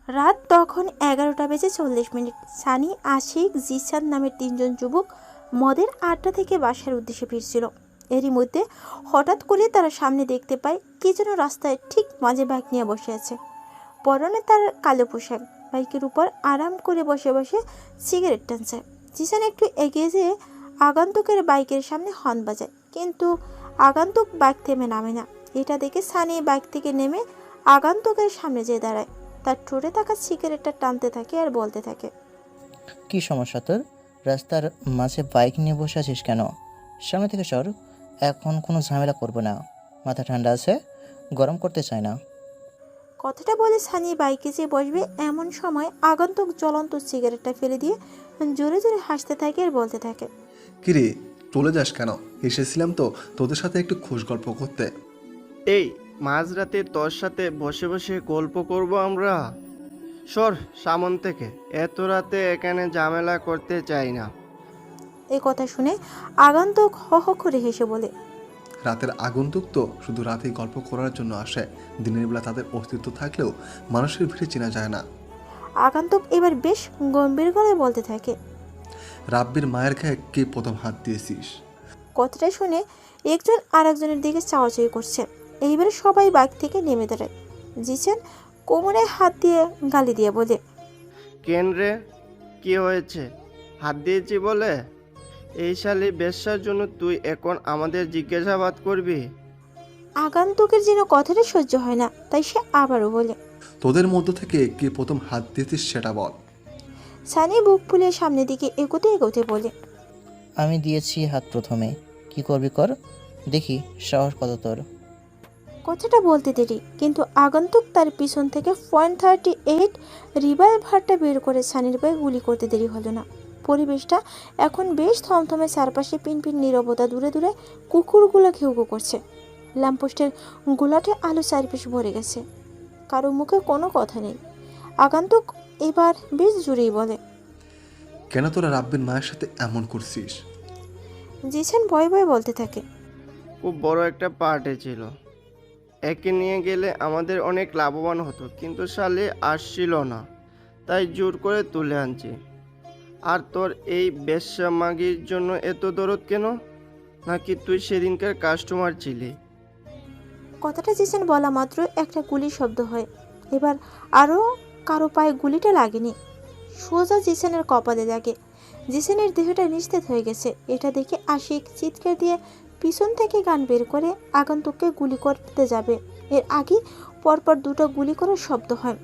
রাত তখন 11:40 সানি, আশিক, জিসান নামের তিনজন যুবক মদের আড্ডা থেকে বাসার উদ্দেশ্যে ফিরছিল। এরই মধ্যে হঠাৎ করে তারা সামনে দেখতে পায় কে যেন রাস্তায় ঠিক মাঝে বাইক নিয়ে বসে আছে। পরনে তার কালো পোশাক, বাইকের উপর আরাম করে বসে বসে সিগারেট টানছে। জিসান একটু এগিয়ে যেয়ে আগন্তুকের বাইকের সামনে হর্ন বাজায়, কিন্তু আগন্তুক বাইক থেমে নামে না। এটা দেখে সানি বাইক থেকে নেমে আগন্তুকের সামনে যেয়ে দাঁড়ায়। তার ঠোঁটে থাকা সিগারেটটা টানতে থাকে আর বলতে থাকে, কি সমস্যা তোর? রাস্তার মাঝে বাইক নিয়ে বসে আছিস কেন? সামনে থেকে সর। এখন কোনো ঝামেলা করবো না। মাথা ঠান্ডা আছে, গরম করতে চাই না। কথাটা বলে সানি বাইকে যেয়ে বসবে এমন সময় আগন্তুক জ্বলন্ত সিগারেটটা ফেলে দিয়ে জোরে জোরে হাসতে থাকে আর বলতে থাকে, কিরে, চলে যাস কেন? এসেছিলাম তো তোদের সাথে একটু খোশ গল্প করতে। এই মাঝরাতে তোর সাথে বসে বসে গল্প করব আমরা? সর সামন থেকে, এত রাতে এখানে ঝামেলা করতে চাই না। এই কথা শুনে আগন্তুক হ হ করে হেসে বলে, রাতের আগন্তুক তো শুধু রাতেই গল্প করার জন্য আসে। দিনের বেলা তাদের অস্তিত্ব থাকলেও মানুষের ভিড়ে চেনা যায় না। আগন্তুক এবার বেশ গম্ভীর গলায় বলতে থাকে, রাব্বির মায়ের গায়ে কে প্রথম হাত দিয়েছিস? কথাটা শুনে একজন আরেকজনের দিকে চাওয়াচাই করছে। এইবারে সবাই বাইক থেকে নেমে দাঁড়ায়। জিসান কোমরে হাত দিয়ে গালি দিয়ে বলে, কেন রে, কি হয়েছে? হাত দিয়েছি বলে? এই শালি বেশ্যার জন্য তুই এখন আমাদের জিজ্ঞাসাবাদ করবি? আগন্তুকের যেন কথাটা সহ্য হয় না, তাই সে আবারও বলে, তোদের মধ্য থেকে কে প্রথম হাত দিয়েছিস সেটা বল। সানি বুক ফুলে সামনের দিকে এগোতে এগোতে বলে, আমি দিয়েছি হাত প্রথমে। কি করবি কর, দেখি সাহস কত তোর। কথাটা বলতে দেরি, কিন্তু আগন্তুক তার পিছন থেকে .38 রিভলভারটা বের করে সানির পায়ে গুলি করতে দেরি হলো না। পরিবেশটা এখন বেশ থমথমে, চারপাশে পিনপিন নীরবতা, দূরে দূরে কুকুরগুলো ঘেউ ঘেউ করছে। ল্যাম্পপোস্টের গোলাটে আলো চারপাশে ভরে গেছে, কারো মুখে কোনো কথা নেই। আগন্তুক এবার বেশ জোরেই বলে, কেন তোরা রাব্বির মায়ের সাথে এমন করছিস? জিসান ভয়ে ভয়ে বলতে থাকে, খুব বড় একটা পার্টি ছিল, একে নিয়ে গেলে আমাদের অনেক লাভবান হতো, কিন্তু শালি আসছিল না, তাই জোর করে তুলে আনছি। আর তোর এই বেশ্যা মাগির জন্য এত দরদ কেন? নাকি তুই সেদিনকার কাস্টমার ছিলি? কথাটা জিসান বলা মাত্র একটা গুলির শব্দ হয়। এবার আরও কারো পায়ে গুলিটা লাগেনি, সোজা জিসানের কপালে লাগে। জিসানের দেহটা নিস্তেজ হয়ে গেছে। এটা দেখে আশিক চিৎকার দিয়ে পিছন থেকে গান বের করে আগন্তুককে গুলি করতে যাবে। এর আগে পরপর দুটো গুলি করার শব্দ হয়।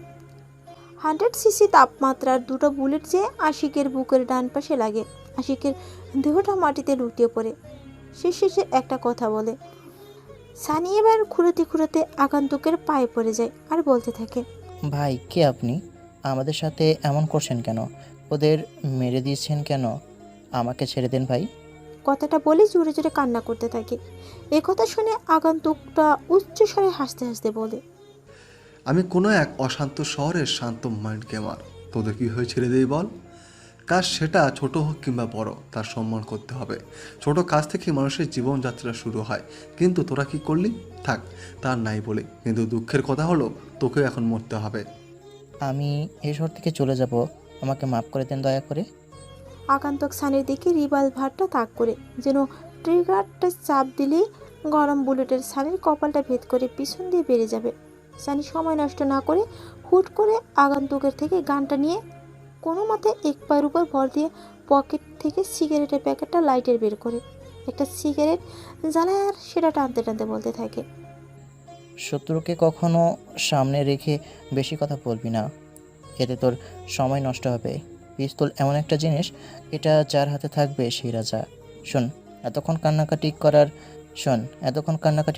100 সিসি তাপমাত্রার দুটো বুলেট যে আশিকের বুকের ডান পাশে লাগে। আশিকের দেহটা মাটিতে লুটিয়ে পড়ে। শেষে একটা কথা বলে। সানি এবার খুঁড়োতে খুঁড়োতে আগন্তুকের পায়ে পড়ে যায় আর বলতে থাকে, ভাই, কে আপনি? আমাদের সাথে এমন করছেন কেন? ওদের মেরে দিয়েছেন কেন? আমাকে ছেড়ে দেন ভাই। কথাটা বলে জোরে জোরে কান্না করতে থাকে। এ কথা শুনে আগন্তুকটা উচ্চস্বরে হাসতে হাসতে বলে, আমি কোনো এক অশান্ত শহরের শান্ত মাইন্ড গেমার। তোদের কি হয়ে ছেড়ে দেই বল? কাজ সেটা ছোট হোক কিংবা বড়, তার সম্মান করতে হবে। ছোট কাজ থেকে মানুষের জীবনযাত্রা শুরু হয়, কিন্তু তোরা কি করলি? থাক, তার নাই বলে, কিন্তু দুঃখের কথা হলো তোকে এখন মরতে হবে। আমি এই শহর থেকে চলে যাব, আমাকে মাফ করে দেন দয়া করে। আগন্তুক সানির দিকে রিভলভারটা তাক করে, যেন ট্রিগারটা চাপ দিলেই গরম বুলেটের সানির কপালটা ভেদ করে পিছন দিয়ে বেরিয়ে যাবে। সানি সময় নষ্ট না করে হুট করে আগন্তুকের থেকে গানটা নিয়ে কোনো মতে এক পায়ের উপর ভর দিয়ে পকেট থেকে সিগারেটের প্যাকেটটা লাইটের বের করে একটা সিগারেট জ্বালায় আর সেটা টানতে টানতে বলতে থাকে, শত্রুকে কখনো সামনে রেখে বেশি কথা বলবি না, এতে তোর সময় নষ্ট হবে। পিস্তল এমন একটা জিনিস, এটা যার হাতে থাকবে সেই রাজা। শোন, এতক্ষণ কান্নাকাটি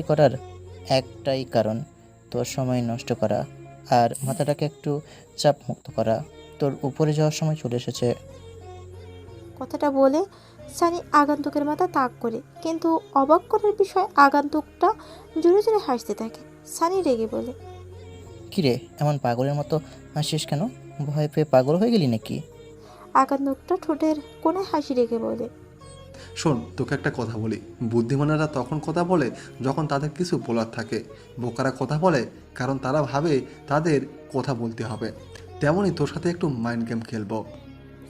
করার একটাই কারণ, তোর সময় নষ্ট করা আর মাথাটাকে একটু চাপ মুক্ত করা। তোর উপরে যাওয়ার সময় চলে এসেছে। কথাটা বলে সানি আগন্তুকের মাথা তাক করে, কিন্তু অবাক করার বিষয় আগন্তুকটা জোরে জোরে হাসতে থাকে। সানি রেগে বলে, কিরে, এমন পাগলের মতো হাসিস কেন? ভয় পেয়ে পাগল হয়ে গেলি নাকি? আগন্তুকটা ঠোঁটের কোণে হাসি রেখে বলে, শোন, তোকে একটা কথা বলি। বুদ্ধিমানেরা তখন কথা বলে যখন তাদের কিছু বলার থাকে। বোকারা কথা বলে কারণ তারা ভাবে তাদের কথা বলতে হবে। তেমনই তোর সাথে একটু মাইন্ড গেম খেলবো।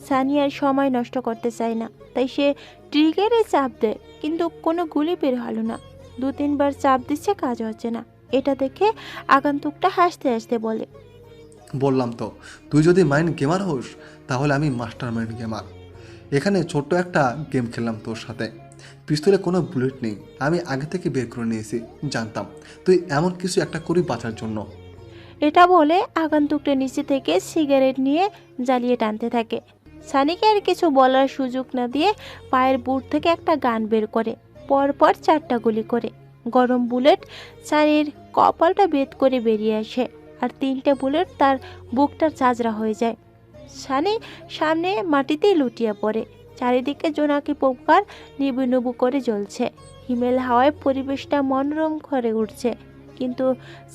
সানিয়ার সময় নষ্ট করতে চায় না, তাই সে ট্রিগারে চাপ দেয়, কিন্তু কোনো গুলি বের হলো না। 2-3 বার চাপ দিচ্ছে, কাজ হচ্ছে না। এটা দেখে আগন্তুকটা হাসতে হাসতে বলে, বললাম তো, তুই যদি মাইন্ড গেমার হোস তাহলে আমি মাস্টার মাইন্ড গেমার। এখানে ছোট্ট একটা গেম খেললাম তোর সাথে। পিস্তলে কোনো বুলেট নেই, আমি আগে থেকে বের করে নিয়েছি, জানতাম তুই এমন কিছু একটা করি বাঁচার জন্য। এটা বলে আগন্তুকটা নিচে থেকে সিগারেট নিয়ে জ্বালিয়ে টানতে থাকে। সানিকে আর কিছু বলার সুযোগ না দিয়ে পায়ের বুট থেকে একটা গান বের করে, পরপর 4টা গুলি করে। গরম বুলেট সানির কপালটা বেদ করে বেরিয়ে আসে, আর 3টে বুলেট তার বুকটা ঝাঁঝরা হয়ে যায়। সানি সামনে মাটিতেই লুটিয়ে পড়ে। চারিদিকে জোনাকি পোকার নিবু নিবু করে জ্বলছে। হিমেল হাওয়ায় পরিবেশটা মনোরম করে উঠছে, কিন্তু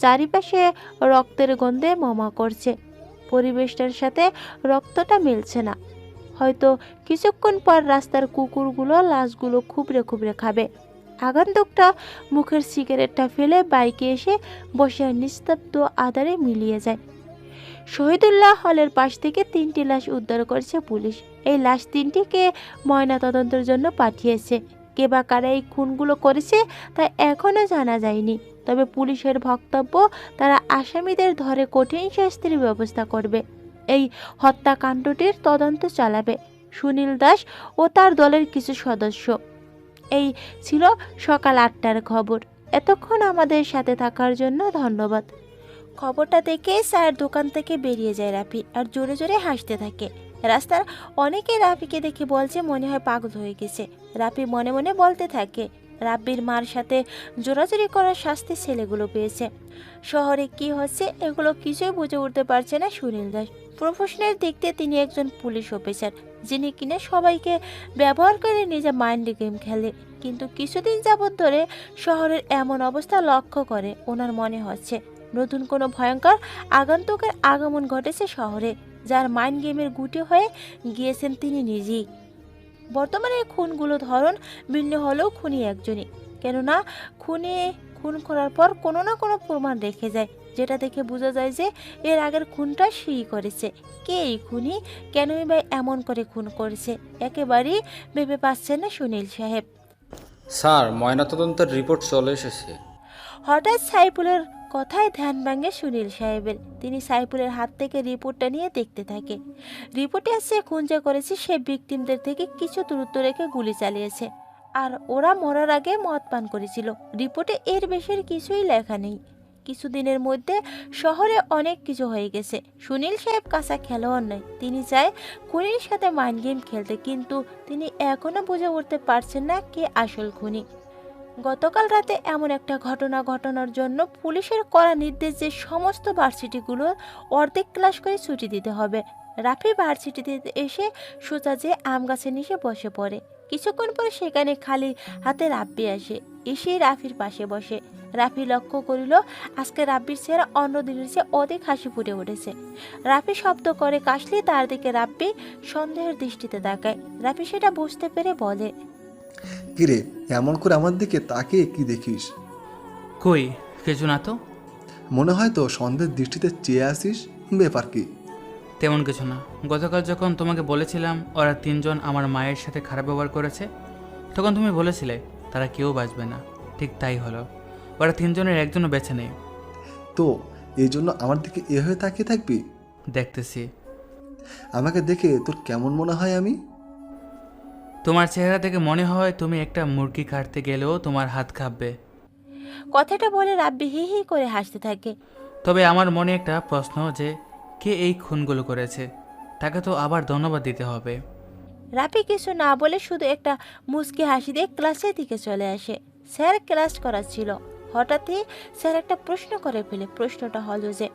চারিপাশে রক্তের গন্ধে মমা করছে। পরিবেশটার সাথে রক্তটা মিলছে না। হয়তো কিছুক্ষণ পর রাস্তার কুকুরগুলো লাশগুলো খুবড়ে খুবড়ে খাবে। আগন্তুকটা মুখের সিগারেটটা ফেলে বাইকে এসে বসে নিস্তব্ধ আধারে মিলিয়ে যায়। শহীদুল্লাহ হলের পাশ থেকে 3টি লাশ উদ্ধার করেছে পুলিশ। এই লাশ 3টিকে ময়না তদন্তের জন্য পাঠিয়েছে। কে বা কারা এই খুনগুলো করেছে তা এখনও জানা যায়নি, তবে পুলিশের বক্তব্য তারা আসামিদের ধরে কঠিন শাস্তির ব্যবস্থা করবে। এই হত্যাকাণ্ডটির তদন্ত চালাবে সুনীল দাস ও তার দলের কিছু সদস্য। এই ছিল সকাল 8টার খবর। এতক্ষণ আমাদের সাথে থাকার জন্য ধন্যবাদ। খবরটা দেখে স্যার দোকান থেকে বেরিয়ে যায় রাফি, আর জোরে জোরে হাসতে থাকে। রাস্তার অনেকে রাফিকে দেখে বলছে মনে হয় পাগল হয়ে গেছে। রাফি মনে মনে বলতে থাকে, রাব্বির মার সাথে জোরাজোরি করার শাস্তি ছেলেগুলো পেয়েছে। শহরে কি হচ্ছে এগুলো কিছুই বুঝে উঠতে পারছে না সুনীল দাস। প্রফেশনের দিক দিয়ে তিনি একজন পুলিশ অফিসার, যিনি কিনা সবাইকে ব্যবহার করে নিজে মাইন্ড গেম খেলে। কিন্তু কিছুদিন যাবৎ ধরে শহরের এমন অবস্থা লক্ষ্য করে ওনার মনে হচ্ছে নতুন কোনো ভয়ঙ্কর আগন্তুকের আগমন ঘটেছে শহরে, যার মাইন্ড গেমের গুটি হয়ে গিয়েছেন তিনি নিজেই। বর্তমানে খুনগুলো ধরন ভিন্ন হলেও খুনি একজনই, কেননা খুন করার পর কোনো না কোনো প্রমাণ রেখে যায়, যেটা দেখে বোঝা যায় যে এর আগের খুনটা সেই করেছে। কে এই খুনি, কেনই বা এমন করে খুন করেছে, একেবারেই ভেবে পাচ্ছেন না সুনীল সাহেব। স্যার, ময়নাতদন্তের রিপোর্ট চলে এসেছে। হঠাৎ সাইফুলের কথায় ধ্যান ভাঙে সুনীল সাহেবের। তিনি সাইফুলের হাত থেকে রিপোর্টটা নিয়ে দেখতে থাকে। রিপোর্টে আছে খুন যে করেছে সে ভিকটিমদের থেকে কিছু দূরত্ব রেখে গুলি চালিয়েছে, আর ওরা মরার আগে মদ পান করেছিল। রিপোর্টে এর বেশির কিছুই লেখা নেই। কিছুদিনের মধ্যে শহরে অনেক কিছু হয়ে গেছে। সুনীল সাহেব কাঁচা খেলোয়াড় নয়, তিনি চায় খুনির সাথে মাইন্ড গেম খেলতে, কিন্তু তিনি এখনো বুঝে উঠতে পারছেন না কে আসল খুনি। গতকাল রাতে এমন একটা ঘটনা ঘটানোর জন্য পুলিশের কড়া নির্দেশ যে সমস্ত ভার্সিটিগুলো অর্ধেক ক্লাস করে ছুটি দিতে হবে। রাফি ভার্সিটিতে এসে সোজা যে আম গাছের নিচে বসে পড়ে। কিছুক্ষণ পরে সেখানে খালি হাতে রাব্বি আসে, এসে রাফির পাশে বসে। রাফি লক্ষ্য করিল আজকে রাব্বির চেহারা অন্য দিনের চেয়ে অধিক হাসি ফুটে উঠেছে। রাফি শব্দ করে কাশলে তার দিকে রাব্বি সন্দেহের দৃষ্টিতে তাকায়। রাফি সেটা বুঝতে পেরে বলে, কিরে, এমন করে আমার দিকে তাকিয়ে কি দেখিস? কই কিছু না তো। মনে হয় তো সন্দেহের দৃষ্টিতে চেয়ে আসিস, ব্যাপার কি? তেমন কিছু না। গতকাল যখন তোমাকে বলেছিলাম ওরা 3জন আমার মায়ের সাথে খারাপ ব্যবহার করেছে, তখন তুমি বলেছিলে তারা কেউ বাঁচবে না। ঠিক তাই হলো, ওরা 3জনের একজনও বেঁচে নেই। তো এই জন্য আমার দিকে এ হয়ে তাকিয়ে থাকবি? দেখতেছি। আমাকে দেখে তোর কেমন মনে হয় আমি? তোমার চেহারা থেকে মনে হয় তুমি একটা মুরগি কাটতে গেলেও তোমার হাত কাঁপবে। কথাটা বলে রাব্বি হি হি করে হাসতে থাকে। তবে আমার মনে একটা প্রশ্ন, যে কে এই খুনগুলো করেছে তাকে তো আবার ধন্যবাদ দিতে হবে। রাফি কিছু না বলে শুধু একটা মুচকি হাসি দিয়ে ক্লাসের দিকে চলে আসে। স্যার ক্লাস করাচ্ছিল। হঠাৎই স্যার একটা প্রশ্ন করে ফেলে। প্রশ্নটা হলো যে,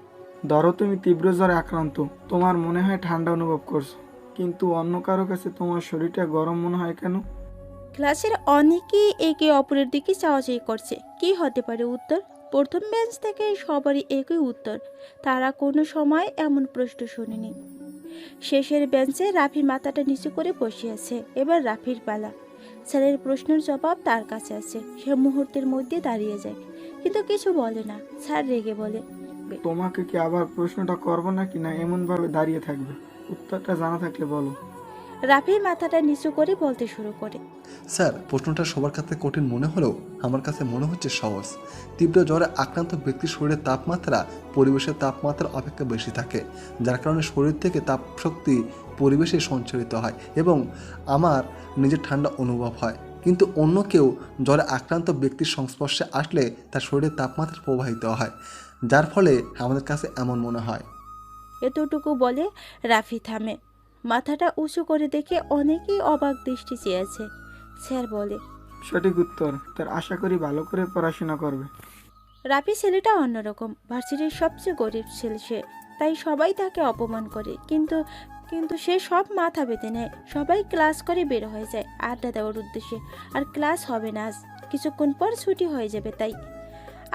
ধরো তুমি তীব্র জ্বরে আক্রান্ত, তোমার মনে হয় ঠান্ডা অনুভব করছো, কিন্তু অন্য কারো কাছে তোমার শরীরটা গরম মনে হয় কেন? ক্লাসের অনেকেই একে অপরের দিকে চাওয়াচাই করছে। কি হতে পারে উত্তর? প্রথম বেঞ্চ থেকে সবারই একই উত্তর, তারা কোনো সময় এমন প্রশ্ন শোনেনি। শেষের বেঞ্চে রাফি মাথাটা নিচু করে বসে আছে। এবার রাফির পালা। স্যারের প্রশ্নের জবাব তার কাছে আছে। সে মুহূর্তের মধ্যে দাঁড়িয়ে যায়, কিন্তু কিছু বলে না। স্যার রেগে বলে, থাকবে। তোমাকে কি আবার প্রশ্নটা করবো নাকি না এমনভাবে দাঁড়িয়ে থাকবে? উত্তরটা জানা থাকলে বলো। রাফি মাথাটা নিচু করে বলতে শুরু করে। স্যার, প্রশ্নটা সবার কাছে কঠিন মনে হলেও আমার কাছে মনে হচ্ছে সহজ। তীব্র জ্বরে আক্রান্ত ব্যক্তির শরীরের তাপমাত্রা পরিবেশের তাপমাত্রা অপেক্ষা বেশি থাকে, যার কারণে শরীর থেকে তাপশক্তি পরিবেশে সঞ্চারিত হয় এবং আমার নিজের ঠান্ডা অনুভব হয়। কিন্তু অন্য কেউ জ্বরে আক্রান্ত ব্যক্তির সংস্পর্শে আসলে তার শরীরের তাপমাত্রা প্রবাহিত হয়, যার ফলে আমাদের কাছে এমন মনে হয়। এতটুকু বলে রাফি থামে। মাথাটা উঁচু করে দেখে অনেকেই অবাক দৃষ্টি চেয়েছে। স্যার বলে, সঠিক উত্তর। তার আশা করি ভালো করে পড়াশোনা করবে। রাফি ছেলেটা অন্যরকম, ভার্সিটির সবচেয়ে গরিব ছেলে সে, তাই সবাই তাকে অপমান করে। কিন্তু কিন্তু সে সব মাথা পেতে নেয়। সবাই ক্লাস করে বের হয়ে যায় আড্ডা দেওয়ার উদ্দেশ্যে। আর ক্লাস হবে না আজ, কিছুক্ষণ পর ছুটি হয়ে যাবে। তাই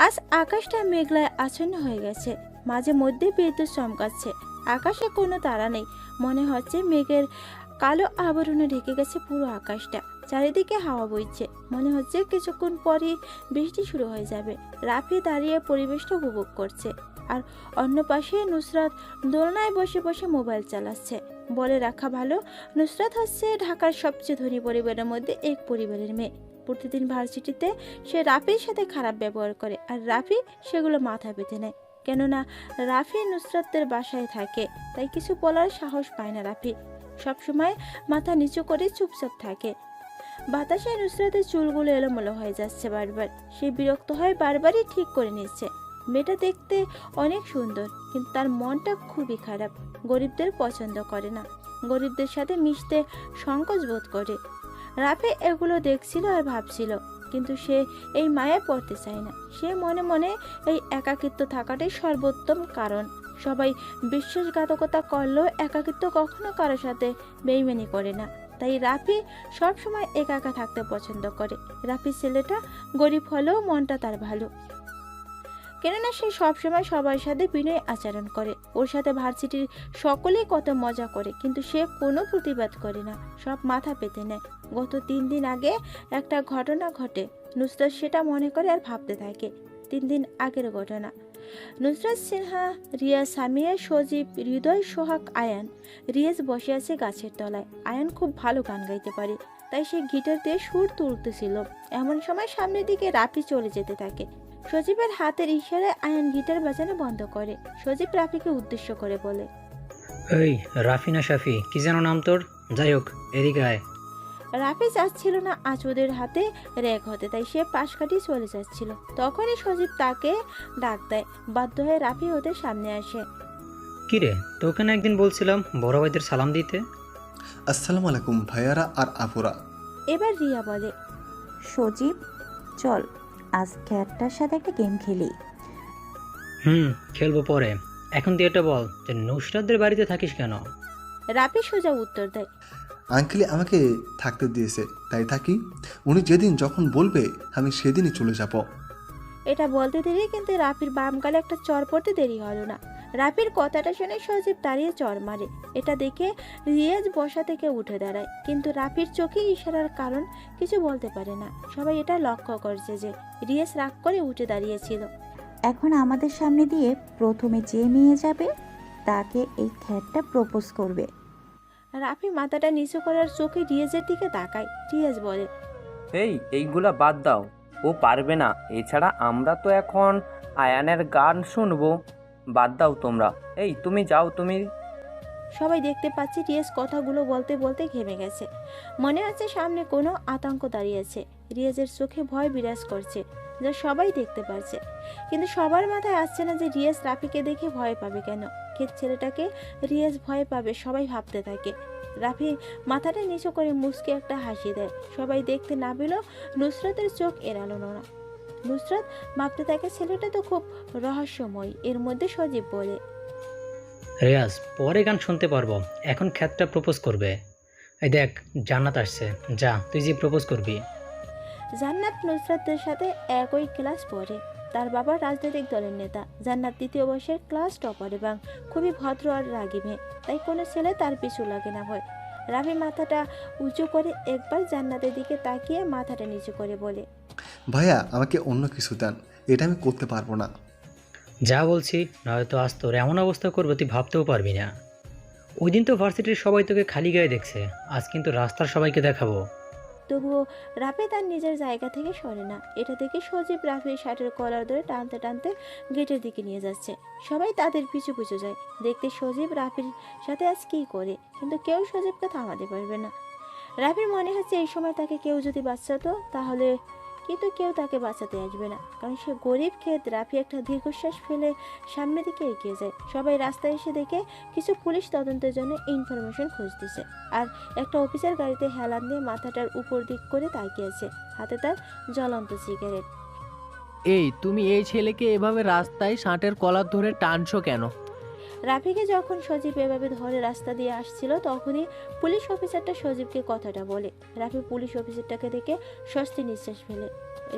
আজ আকাশটা মেঘলায় আচ্ছন্ন হয়ে গেছে, মাঝে মধ্যে বিদ্যুৎ চমকাচ্ছে। আকাশে কোনো তারা নেই, মনে হচ্ছে মেঘের কালো আবরণে ঢেকে গেছে পুরো আকাশটা। চারিদিকে হাওয়া বইছে, মনে হচ্ছে কিছুক্ষণ পরই বৃষ্টি শুরু হয়ে যাবে। রাফি দাঁড়িয়ে পরিবেশটা উপভোগ করছে, আর অন্য পাশে নুসরাত দোলনায় বসে বসে মোবাইল চালাচ্ছে। বলে রাখা ভালো, নুসরাত হচ্ছে ঢাকার সবচেয়ে ধনী পরিবারের মধ্যে এক পরিবারের মেয়ে। প্রতিদিন ভার্সিটিতে সে রাফির সাথে খারাপ ব্যবহার করে, আর রাফি সেগুলো মাথা পেতে নেয়। কেননা রাফি নুসরাতের বাসায় থাকে, তাই কিছু বলার সাহস পায় না রাফি। সবসময় মাথা নিচু করে চুপচাপ থাকে। বাতাসে নুসরাতের চুলগুলো এলোমেলো হয়ে যাচ্ছে বারবার। সে বিরক্ত হয়, বারবারই ঠিক করে নিচ্ছে। মেয়েটা দেখতে অনেক সুন্দর, কিন্তু তার মনটা খুবই খারাপ। গরিবদের পছন্দ করে না, গরিবদের সাথে মিশতে সংকোচ বোধ করে। রাফি এগুলো দেখছিল আর ভাবছিল, কিন্তু সে এই মায়ায় পড়তে চায় না। সে মনে মনে এই একাকিত্ব থাকাটাই সর্বোত্তম কারণ। সবাই বিশ্বাসঘাতকতা করলেও একাকিত্ব কখনো কারো সাথে বেইমানি করে না। তাই রাফি সব সময় একা একা থাকতে পছন্দ করে। রাফি ছেলেটা গরিব হলেও মনটা তার ভালো, কেননা সে সবসময় সবার সাথে বিনয় আচরণ করে। ওর সাথে ভার্সিটির সকলেই কত মজা করে, কিন্তু সে কোনো প্রতিবাদ করে না, সব মাথা পেতে নেয়। গত 3 দিন আগে একটা ঘটনা ঘটে, নুসরাত সেটা মনে করে আর ভাবতে থাকে। 3 দিন আগের ঘটনা। নুসরাত সিনহা, রিয়া, সামিয়া, সজীব, হৃদয়, সোহাগ, আয়ান। রিয়াজ বসে আছে গাছের তলায়। আয়ান খুব ভালো গান গাইতে পারে, তাই সে গিটার দিয়ে সুর তুলতেছিল। এমন সময় সামনের দিকে রাফি চলে যেতে থাকে। সজীবের হাতের ইশারায় আয়ান গিটার বাজানো বন্ধ করে। সজীব রাফিকে উদ্দেশ্য করে বলে, এই রাফি না শাফি কি যেন নাম তোর? যাই হোক, এদিকে আয়। রাফি যাচ্ছিল না আচুদের হাতে রেগ হতে, তাই সে পাশ কাটিয়ে চলে যাচ্ছিল। তখনই সজীব তাকে ডাক দেয়। বাধ্য হয়ে রাফি ওদের সামনে আসে। কিরে, তোকে না একদিন বলছিলাম বড় ভাইদের সালাম দিতে? আসসালামু আলাইকুম ভাইয়ারা আর আপুরা। এবার রিয়া বলে, সজীব, চল আজ খ্যাটটার সাথে একটা গেম খেলি। খেলবো পরে। এখন তুই এটা বল যে নুসরাতদের বাড়িতে থাকিস কেন? রাফি সোজা উত্তর দেয়, আঙ্কেলে আমাকে থাকতে দিয়েছে, তাই থাকি। উনি যেদিন যখন বলবে আমি সেদিনই চলে যাব। এটা বলতে দেরি, কিন্তু রাফির বাম গালে একটা চর পড়তে দেরি হলো না। রাফির কথাটা শুনে সজীব দাঁড়িয়ে চর মারে। এটা দেখে রিয়াজ বসা থেকে উঠে দাঁড়ায়, কিন্তু রাফির চোখে ইশারার কারণ কিছু বলতে পারে না। সবাই এটা লক্ষ্য করছে যে রিয়াজ রাগ করে উঠে দাঁড়িয়েছিল। এখন আমাদের সামনে দিয়ে প্রথমে যে মেয়ে যাবে তাকে এই খ্যাটটা প্রপোজ করবে। রাফি মাথাটা নিচু করার চোখে রিয়াজের দিকে তাকায়। রিয়াজ বলে, এইগুলা বাদ দাও, ও পারবে না। এছাড়া আমরা তো এখন আয়ানের গান শুনবো। বাদ দাও তোমরা। তুমি যাও। তুমি সবাই দেখতে পাচ্ছে রিয়াজ কথাগুলো বলতে বলতে ঘেমে গেছে। মনে হচ্ছে সামনে কোনো আতঙ্ক দাঁড়িয়েছে। রিয়াজের চোখে ভয় বিরাজ করছে, যা সবাই দেখতে পাচ্ছে। কিন্তু সবার মাথায় আসছে না যে রিয়াজ রাফিকে দেখে ভয় পাবে কেন। ক্ষেত ছেলেটাকে রিয়াজ ভয় পাবে সবাই ভাবতে থাকে। রাফি মাথাটা নিচু করে মুচকে একটা হাসি দেয়। সবাই দেখতে না পেলেও নুসরাতের চোখ এড়ালো না। নুসরাত ভাবতে থাকে ছেলেটা তো খুব রহস্যময়। এর মধ্যে সজীব বলে, রিয়াজ পরে গান শুনতে পারবো, এখন খ্যাতটা প্রপোজ করবে। এই দেখ, জান্নাত আসছে, যা তুই যে প্রপোজ করবি। জান্নাত নুসরাতের সাথে একই ক্লাস পড়ে। তার বাবা রাজনৈতিক দলের নেতা। জান্নাত 2য় বর্ষের ক্লাস টপার এবং খুবই ভদ্র আর রাগী মেয়ে, তাই কোনো ছেলে তার পিছু লাগে না ভয়। রাফি মাথাটা উঁচু করে একবার জান্নাতের দিকে তাকিয়ে মাথাটা নিচু করে বলে, ভাইয়া আমাকে অন্য কিছু দেন, এটা আমি করতে পারবো না। যা বলছি, নয়তো আজ তোর এমন অবস্থা করবো তুই ভাবতেও পারবি না। ওই দিন তো ভার্সিটির সবাই তোকে খালি গায়ে দেখছে, আজ কিন্তু রাস্তার সবাইকে দেখাবো। তবুও রাফি তার নিজের জায়গা থেকে সরে না। এটা দেখে সজীব রাফির শার্টের কলার ধরে টানতে টানতে গেটের দিকে নিয়ে যাচ্ছে। সবাই তাদের পিছু পিছু যায় দেখতে সজীব রাফির সাথে আজ কী করে, কিন্তু কেউ সজীবকে থামাতে পারবে না। রাফির মনে হচ্ছে এই সময় তাকে কেউ যদি বাঁচাতো তাহলে, কিন্তু কেউ তাকে বাঁচাতে আসবে না, কারণ সে গরিব ক্ষেত। রাফি একটা দীর্ঘশ্বাস ফেলে সামনের দিকে এগিয়ে যায়। সবাই রাস্তায় এসে দেখে কিছু পুলিশ তদন্তের জন্য ইনফরমেশন খুঁজতেছে, আর একটা অফিসার গাড়িতে হেলান দিয়ে মাথাটার উপর দিক করে তাকিয়ে আছে, হাতে তার জ্বলন্ত সিগারেট। এই তুমি এই ছেলেকে এভাবে রাস্তায় শার্টের কলার ধরে টানছো কেন? রাফিকে যখন সজীব এভাবে ধরে রাস্তা দিয়ে আসছিল তখনই পুলিশ অফিসারটা সজীবকে কথাটা বলে। রাফি পুলিশ অফিসারটাকে দেখে স্বস্তি নিঃশ্বাস ফেলে।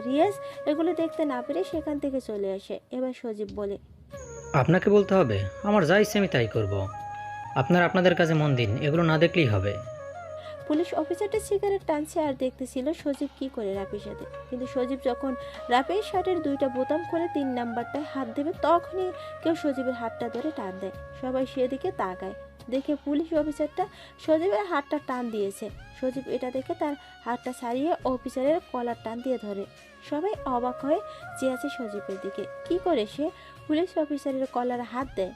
রিয়াজ এগুলো দেখতে না পেরে সেখান থেকে চলে আসে। এবার সজীব বলে, আপনাকে বলতে হবে? আমার যা ইচ্ছে আমি তাই করব। আপনাদের কাছে মন দিন, এগুলো না দেখলেই হবে। পুলিশ অফিসারটা সিগারেট টানছে আর দেখতেছিল সজীব কি করে রাফির সাথে। কিন্তু সজীব যখন রাফির শার্টের 2টা বোতাম খুলে 3 নাম্বারটায় হাত দেবে তখনই কেউ সজীবের হাতটা ধরে টান দেয়। সবাই সেদিকে তাকায়, দেখে পুলিশ অফিসারটা সজীবের হাতটা টান দিয়েছে। সজীব এটা দেখে তার হাতটা ছাড়িয়ে অফিসারের কলার টান দিয়ে ধরে। সবাই অবাক হয়ে চেয়ে আছে সজীবের দিকে, কি করে সে পুলিশ অফিসারের কলার হাত দেয়।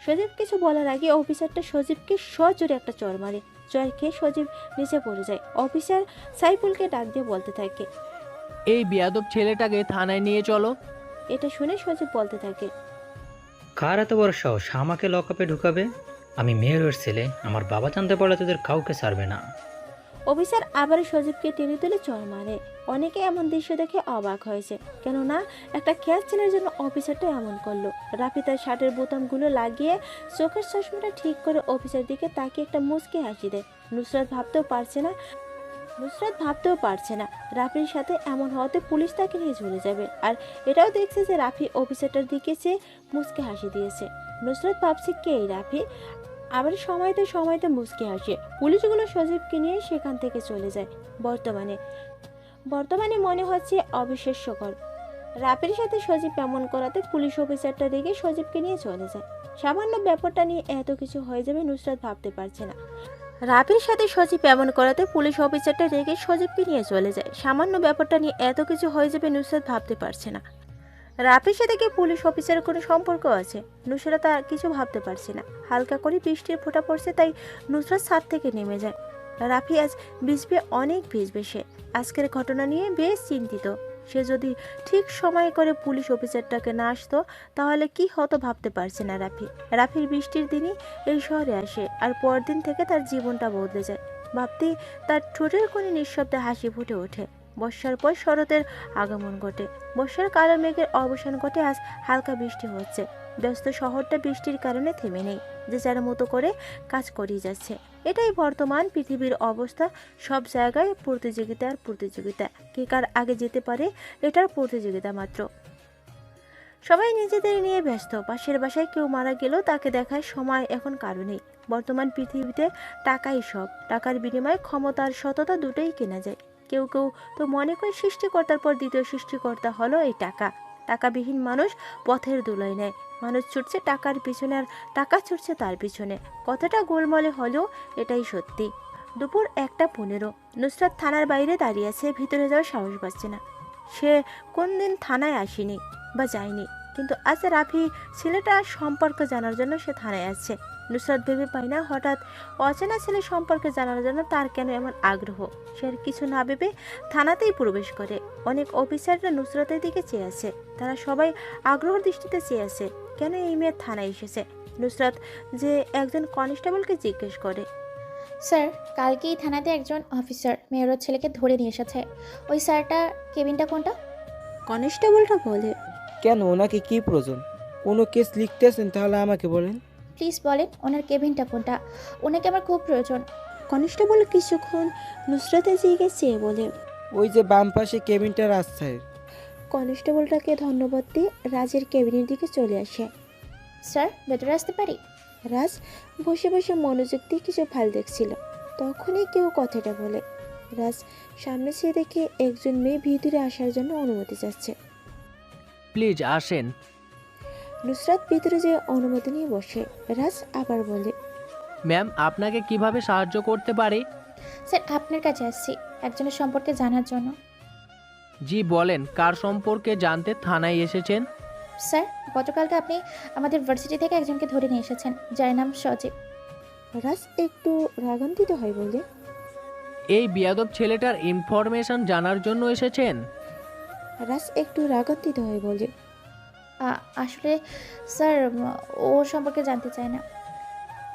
সজীব কিছু বলার আগে অফিসারটা সজীবকে সজোরে একটা চড় মারে। চড় খেয়ে সজীব নিচে পড়ে যায়। অফিসার সাইফুলকে ডাক দিয়ে বলতে থাকে, এই বেয়াদব ছেলেটাকে থানায় নিয়ে চলো। এটা শুনে সজীব বলতে থাকে, কার এত বড় সাহস আমাকে লকআপে ঢুকাবে? আমি মেয়রের ছেলে, আমার বাবা জানতে পারলে তোদের কাউকে ছাড়বে না। অফিসার আবার সজীবকে টেনে তুলে চড় মারে। অনেকে এমন দৃশ্য দেখে অবাক হয়েছে, কেননা একটা খ্যাত ছেলের জন্য অফিসারটা এমন করলো। রাফি তার শার্টের বোতামগুলো লাগিয়ে চোখের চশমাটা ঠিক করে অফিসার দিকে তাকিয়ে একটা মুচকি হাসি দেয়। নুসরাত ভাবতেও পারছে না রাফির সাথে এমন হওয়াতে পুলিশ তাকে নিয়ে চলে যাবে। আর এটাও দেখছে যে রাফি অফিসারটার দিকে চেয়ে মুচকি হাসি দিয়েছে। নুসরাত ভাবছে কে এই রাফি, আবার সময়তে মুচকি হাসে। পুলিশগুলো সজীবকে নিয়ে সেখান থেকে চলে যায়। বর্তমানে মনে হচ্ছে অবিশ্বাস্যকর রাফির সাথে সজীব এমন করাতে পুলিশ অফিসারটা দেখে সজীবকে নিয়ে চলে যায়। সামান্য ব্যাপারটা নিয়ে এত কিছু হয়ে যাবে নুসরাত ভাবতে পারছে না। রাফির সাথে সজীব এমন করাতে পুলিশ অফিসারটা রেগে সজীবকে নিয়ে চলে যায়। সামান্য ব্যাপারটা নিয়ে এত কিছু হয়ে যাবে নুসরাত ভাবতে পারছে না। রাফির সাথে কি পুলিশ অফিসারের কোনো সম্পর্ক আছে? নুসরাত আর কিছু ভাবতে পারছে না। হালকা করে বৃষ্টির ফোঁটা পড়ছে, তাই নুসরাত ছাদ থেকে নেমে যায়। রাফি আজ ভিজবে, অনেক ভিজবে সে। আজকের ঘটনা নিয়ে বেশ চিন্তিত। সে যদি ঠিক সময় করে পুলিশ অফিসারটাকে না আসতো তাহলে কি হতো ভাবতে পারছে না রাফির বৃষ্টির দিনই এই শহরে আসে, আর পরদিন থেকে তার জীবনটা বদলে যায়। ভাবতেই তার ঠোঁটের কোণে নিঃশব্দে হাসি ফুটে ওঠে। বর্ষার পর শরতের আগমন ঘটে। বর্ষার কালো মেঘের অবসান ঘটে, আজ হালকা বৃষ্টি হচ্ছে। ব্যস্ত শহরটা বৃষ্টির কারণে থেমে নেই, যে যার মতো করে কাজ করেই যাচ্ছে। এটাই বর্তমান পৃথিবীর অবস্থা। সব জায়গায় প্রতিযোগিতা, কে কার আগে যেতে পারে এটার প্রতিযোগিতা মাত্র। সবাই নিজেদের নিয়ে ব্যস্ত। পাশের বাসায় কেউ মারা গেলেও তাকে দেখার সময় এখন কারো নেই। বর্তমান পৃথিবীতে টাকাই সব। টাকার বিনিময়ে ক্ষমতা আর সততা দুটোই কেনা যায়। কেউ কেউ তো মনে করে সৃষ্টিকর্তার পর দ্বিতীয় সৃষ্টিকর্তা হলো এই টাকা। টাকাবিহীন মানুষ পথের ধুলোয় নেয়। মানুষ ছুটছে টাকার পিছনে, আর টাকা ছুটছে তার পিছনে। কথাটা গোলমলে হলেও এটাই সত্যি। দুপুর 1:15। নুসরাত থানার বাইরে দাঁড়িয়ে আছে। ভিতরে যাওয়ার সাহস পাচ্ছে না। সে কোন দিন থানায় আসেনি বা যায়নি, কিন্তু আজ রাফি ছেলেটার সম্পর্কে জানার জন্য সে থানায় আসছে। নুসরাত ভেবে পায় না হঠাৎ অচেনা ছেলে সম্পর্কে জানার জন্য তার কেন এমন আগ্রহ। সে আর কিছু না ভেবে থানাতেই প্রবেশ করে। অনেক অফিসাররা নুসরাতের দিকে চেয়ে আছে। তারা সবাই আগ্রহের দৃষ্টিতে চেয়ে আছে কেন এই মেয়ে থানায় এসেছে। নুসরাত যে একজন কনস্টেবলকে জিজ্ঞেস করে, স্যার, কালকেই থানাতে একজন অফিসার মেয়রের ছেলেকে ধরে নিয়ে এসেছে। ওই স্যারটার কেবিনটা কোনটা? কনস্টেবলটা বলে, কেন, ওনাকে কি প্রয়োজন? কোনো কেস লিখতেছেন তাহলে আমাকে বলেন। প্লিজ বলেন ওনার কেবিনটা কোনটা, ওনাকে আমার খুব প্রয়োজন। কনস্টেবল কিছুক্ষণ নুসরাতের দিকে চেয়ে বলে, ওই যে বাম পাশে কেবিনটা রাস্তায়। কনস্টেবলটাকে ধন্যবাদ দিয়ে রাজের কেবিনের দিকে চলে আসে। স্যার, ভেতরে আসতে পারি? রাজ বসে বসে মনোযোগ দিয়ে কিছু ফাইল দেখছিল। তখনই কেউ কথাটা বলে। রাজ সামনে চেয়ে দেখে একজন মেয়ে ভিতরে আসার জন্য অনুমতি চাচ্ছে। প্লিজ আসেন। নুসরাত ভিতরে যে অনুমতি নিয়ে বসে। রাজ আবার বলে, ম্যাম আপনাকে কিভাবে সাহায্য করতে পারি? স্যার আপনার কাছে আসছি একজনের সম্পর্কে জানার জন্য। জি বলেন, কার সম্পর্কে জানতে থানায় এসেছেন? স্যার গতকালকে আপনি আমাদের ভার্সিটি থেকে একজনকে ধরে নিয়ে এসেছেন যার নাম সজীব। রাজ একটু রাগান্বিত হয় বলে, এই বিয়াদব ছেলেটার ইনফরমেশন জানার জন্য এসেছেন? রাজ একটু রাগান্বিত হয় বলে, আসলে স্যার ও সম্পর্কে জানতে চায় না।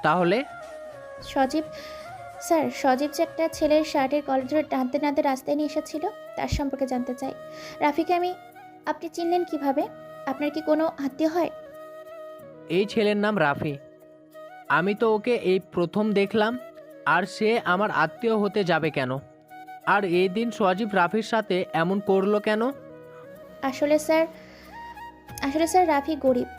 তাহলে সজীব স্যার সজীব যে একটা ছেলের শার্টের কলার ধরে টানতে টানতে রাস্তায় নিয়ে এসেছিল তার সম্পর্কে জানতে চাই। রাফিকে আপনি চিনলেন কিভাবে? আপনার কি কোনো আত্মীয় হয়? এই ছেলের নাম রাফি। আমি তো ওকে এই প্রথম দেখলাম, আর সে আমার আত্মীয় হতে যাবে কেন? আর এই দিন সজীব রাফির সাথে এমন করলো কেন? আসলে স্যার রাফি গরিব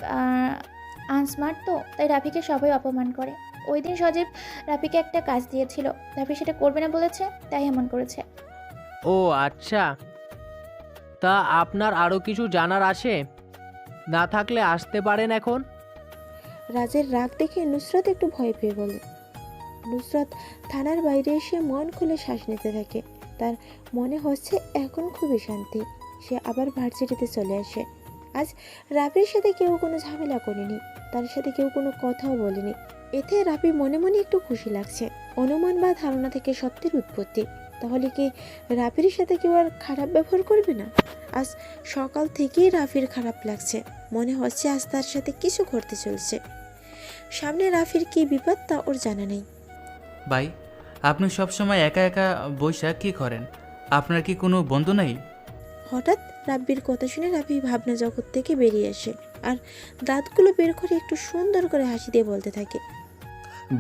আনস্মার্ট, তো তাই রাফিকে সবাই অপমান করে। ওই দিন সজীব রাফিকে একটা কাজ দিয়েছিল, রাফি সেটা করবে না বলেছে, তাই এমন করেছে। ও আচ্ছা, তা আপনার আরও কিছু জানার আছে? না থাকলে আসতে পারেন এখন। রাজের রাগ দেখে নুসরাত একটু ভয় পেয়ে বলে। নুসরাত থানার বাইরে এসে মন খুলে শ্বাস নিতে থাকে। তার মনে হচ্ছে এখন খুবই শান্তি। সে আবার ভার্সিটিতে চলে আসে। আজ রাফির সাথে কেউ কোনো ঝামেলা করেনি, তার সাথে কেউ কোনো কথাও বলেনি। এতে রাফি মনে মনে একটু খুশি লাগছে। অনুমান বা ধারণা থেকে সত্যের উৎপত্তি। তাহলে কি রাফির সাথে কেউ আর খারাপ ব্যবহার করবে না? আজ সকাল থেকেই রাফির খারাপ লাগছে। মনে হচ্ছে আজ তার সাথে কিছু ঘটতে চলছে। সামনে রাফির কি বিপদ তা ওর জানা নেই। ভাই, আপনি সবসময় একা একা বৈশা কি করেন? আপনার কি কোনো বন্ধু নেই? হঠাৎ রাব্বির কথা শুনে রাফি ভাবনা জগৎ থেকে বেরিয়ে আসে আর দাঁতগুলো বের করে একটু সুন্দর করে হাসি দিয়ে বলতে থাকে,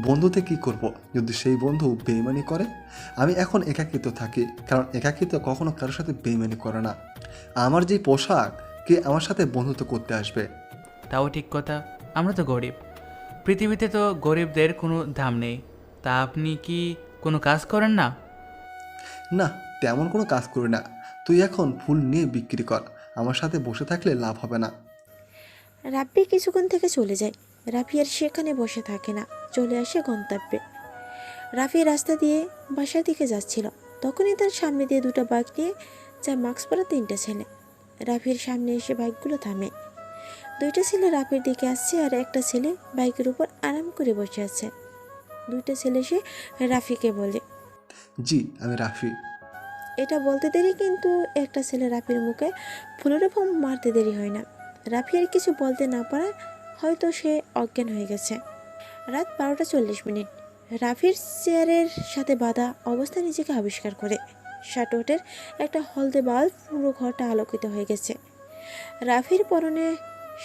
বন্ধুতে কি করব যদি সেই বন্ধু বেইমানি করে? আমি এখন একাকিত্ব থাকি, কারণ একাকিত্ব কখনো কারোর সাথে বেইমানি করে না। আমার যে পোশাক, কে আমার সাথে বন্ধুত্ব করতে আসবে? তাও ঠিক কথা, আমরা তো গরিব। পৃথিবীতে তো গরিবদের কোনো দাম নেই। তা আপনি কি কোনো কাজ করেন না? না, তেমন কোনো কাজ করি না। তুই এখন ফুল নিয়ে বিক্রি কর, আমার সাথে বসে থাকলে লাভ হবে না। রাব্বি কিছুক্ষণ থেকে চলে যায়। রাফি আর সেখানে বসে থাকে না, চলে আসে গন্তব্যে। রাফি রাস্তা দিয়ে বাসার দিকে যাচ্ছিল, তখনই তার সামনে দিয়ে দুটো বাইক নিয়ে যায় মাস্ক পরা 3টা ছেলে। রাফির সামনে এসে বাইকগুলো থামে। 2টা ছেলে রাফির দিকে আসছে আর একটা ছেলে বাইকের উপর আরাম করে বসে আছে। 2টা ছেলে এসে রাফিকে বলে, জি আমি রাফি। এটা বলতে দেরি, কিন্তু একটা ছেলে রাফির মুখে ফুলের ফোম মারতে দেরি হয় না। রাফি আর কিছু বলতে না পারা, হয়তো সে অজ্ঞান হয়ে গেছে। রাত 12:40। রাফির চেয়ারের সাথে বাঁধা অবস্থা নিজেকে আবিষ্কার করে। শার্টের একটা হলদে বাল্ব পুরো ঘরটা আলোকিত হয়ে গেছে। রাফির পরনে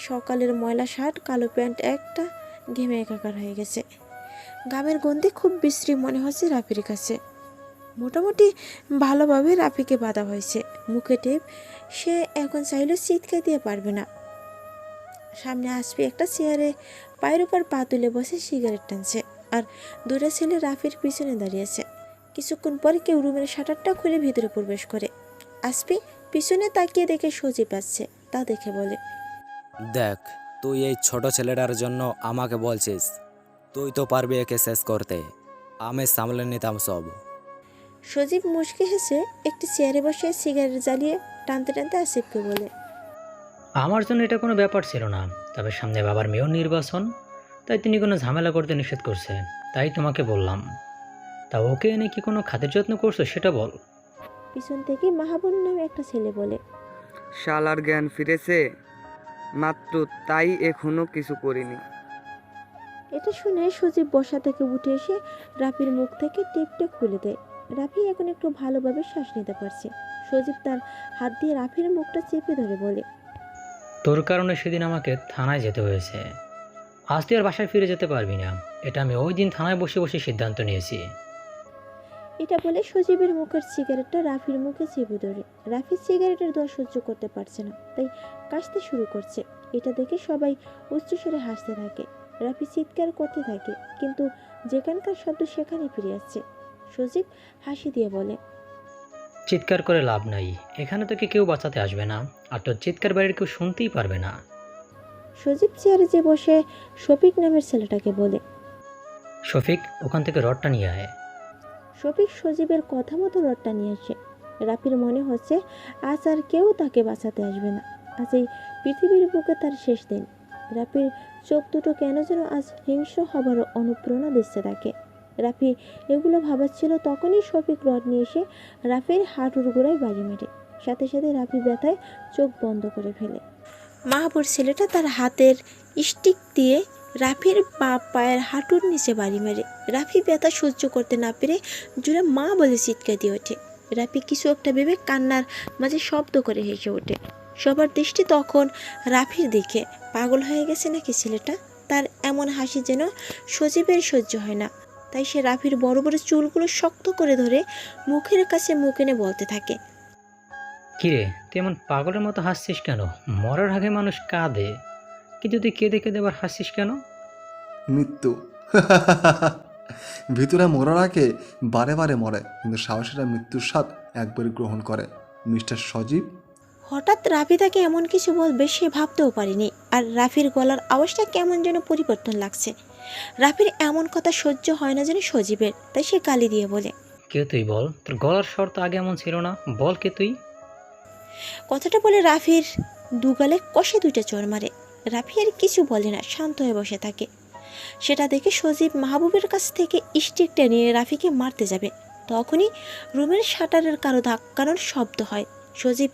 সকালের ময়লা শার্ট, কালো প্যান্ট একটা ঘেমে একাকার হয়ে গেছে। ঘামের গন্ধে খুব বিশ্রী মনে হচ্ছে রাফির কাছে। মোটামুটি ভালোভাবে রাফিকে বাঁধা হয়েছে, মুখে টেপ। সে এখন চাইলেও চিৎকার দিয়ে পারবে না। সামনে আসবে একটা চেয়ারে পায়ের উপর পা তুলে বসে সিগারেট টানছে, আর 2টা ছেলে রাফির পিছনে দাঁড়িয়েছে। কিছুক্ষণ পরে কেউ রুমের শাটারটা খুলে ভিতরে প্রবেশ করে। আসবি পিছনে তাকিয়ে দেখে সজীব আসছে, তা দেখে বলে, দেখ, তুই এই ছোট ছেলেটার জন্য আমাকে বলছিস? তুই তো পারবি একে শেষ করতে, আমি সামলে নিতাম সব। সজীব মুচকি হেসে একটি চেয়ারে বসে সিগারেট জ্বালিয়ে টানতে টানতে আসিফকে বলে, আমার জন্য এটা কোনো ব্যাপার ছিল না, তবে সামনে বাবার মেয়র নির্বাচন, তাই তিনি কোনো ঝামেলা করতে নিষেধ করছে, তাই তোমাকে বললাম। তা ওকে এনে কি কোনো খাতির যত্ন করছো সেটা বল। পিছন থেকে মাহাবুর নামে একটা ছেলে বলে, শালার জ্ঞান ফিরেছে মাত্র, তাই এখনো কিছু করিনি। এটা শুনে সজীব বসা থেকে উঠে এসে রাফির মুখ থেকে টেপটা খুলে দেয়। রাফি এখন একটু ভালোভাবে শ্বাস নিতে পারছে। সজীব তার হাত দিয়ে রাফির মুখটা চেপে ধরে বলে, তোর কারণে সেদিন আমাকে থানায় যেতে হয়েছে। আজ তুই আর বাসায় ফিরে যেতে পারবি না, এটা আমি ওই দিন থানায় বসে বসে সিদ্ধান্ত নিয়েছি। এটা বলে সজীবের মুখের সিগারেটটা রাফির মুখে চেপে ধরে। রাফি সিগারেটের দর সহ্য করতে পারছে না, তাই কাশতে শুরু করছে। এটা দেখে সবাই উচ্চস্বরে হাসতে থাকে। রাফি চিৎকার করতে থাকে, কিন্তু যেখানকার শব্দ সেখানে ফিরে আসছে। সজীব হাসি দিয়ে বলে, চিৎকার করে লাভ নাই, এখানে তোকে কেউ বাঁচাতে আসবে না, আর তোর চিৎকার বাড়ির কেউ শুনতেই পারবে না। সজীব চেয়ারে যে বসে শফিক নামের ছেলেটাকে বলে। শফিক, ওখান থেকে রডটা নিয়ে আয়। শফিক সজীবের কথা মতো রডটা নিয়ে আসে। রাফির মনে হচ্ছে আজ আর কেউ তাকে বাঁচাতে আসবে না। আজ এই পৃথিবীর বুকে তার শেষ দিন। রাফির চোখ দুটো কেন যেন আজ হিংস্র হবার অনুপ্রেরণা দিচ্ছে তাকে। রাফি এগুলো ভাবাচ্ছিল, তখনই শফিক রড নিয়ে এসে রাফির হাঁটুর গোড়ায় বাড়ি মেরে। সাথে সাথে রাফি ব্যথায় চোখ বন্ধ করে ফেলে। মাহবুর ছেলেটা তার হাতের স্টিক দিয়ে রাফির পায়ের হাঁটুর নিচে বাড়ি মেরে। রাফি ব্যথা সহ্য করতে না পেরে জোরে মা বলে চিৎকার দিয়ে ওঠে। রাফি কিছু একটা ভেবে কান্নার মাঝে শব্দ করে হেসে ওঠে। সবার দৃষ্টি তখন রাফির দিকে। পাগল হয়ে গেছে নাকি ছেলেটা? তার এমন হাসি যেন সজীবের সহ্য হয় না। তাই সে রাফির বড় বড় চুলগুলো শক্ত করে ধরে মুখের কাছে মুখ এনে বলতে থাকে, কিরে, তুই এমন পাগলের মতো হাসছিস কেন? মরার আগে মানুষ কাঁদে, কিন্তু তুই কেঁদে কেঁদে এবার হাসছিস কেন? মৃত্যু। ভিতরে মরার আগে বারে বারে মরে, কিন্তু সাহসীরা মৃত্যুর স্বাদ একবারই গ্রহণ করে। মিস্টার সজীব। হঠাৎ রাফি তাকে এমন কিছু বলবে সে ভাবতেও পারেনি। আর রাফির গলার আওয়াজটা কেমন যেন পরিবর্তন লাগছে। রাফির এমন কথা সহ্য হয় না যেন সজীবের, তাই সে গালি দিয়ে বলে, কে তুই বল? তোর গলার স্বর তো আগে এমন ছিল না, বল কে তুই? কথাটা বলে রাফির দুগালে কষে দুইটা চড় মারে। রাফি আর কিছু বলে না, শান্ত হয়ে বসে থাকে। সেটা দেখে সজীব মাহবুবের কাছ থেকে স্টিকটা নিয়ে রাফিকে মারতে যাবে। তখনই রুমের শাটারের কারো ধাক্কানোর শব্দ হয়। সজীব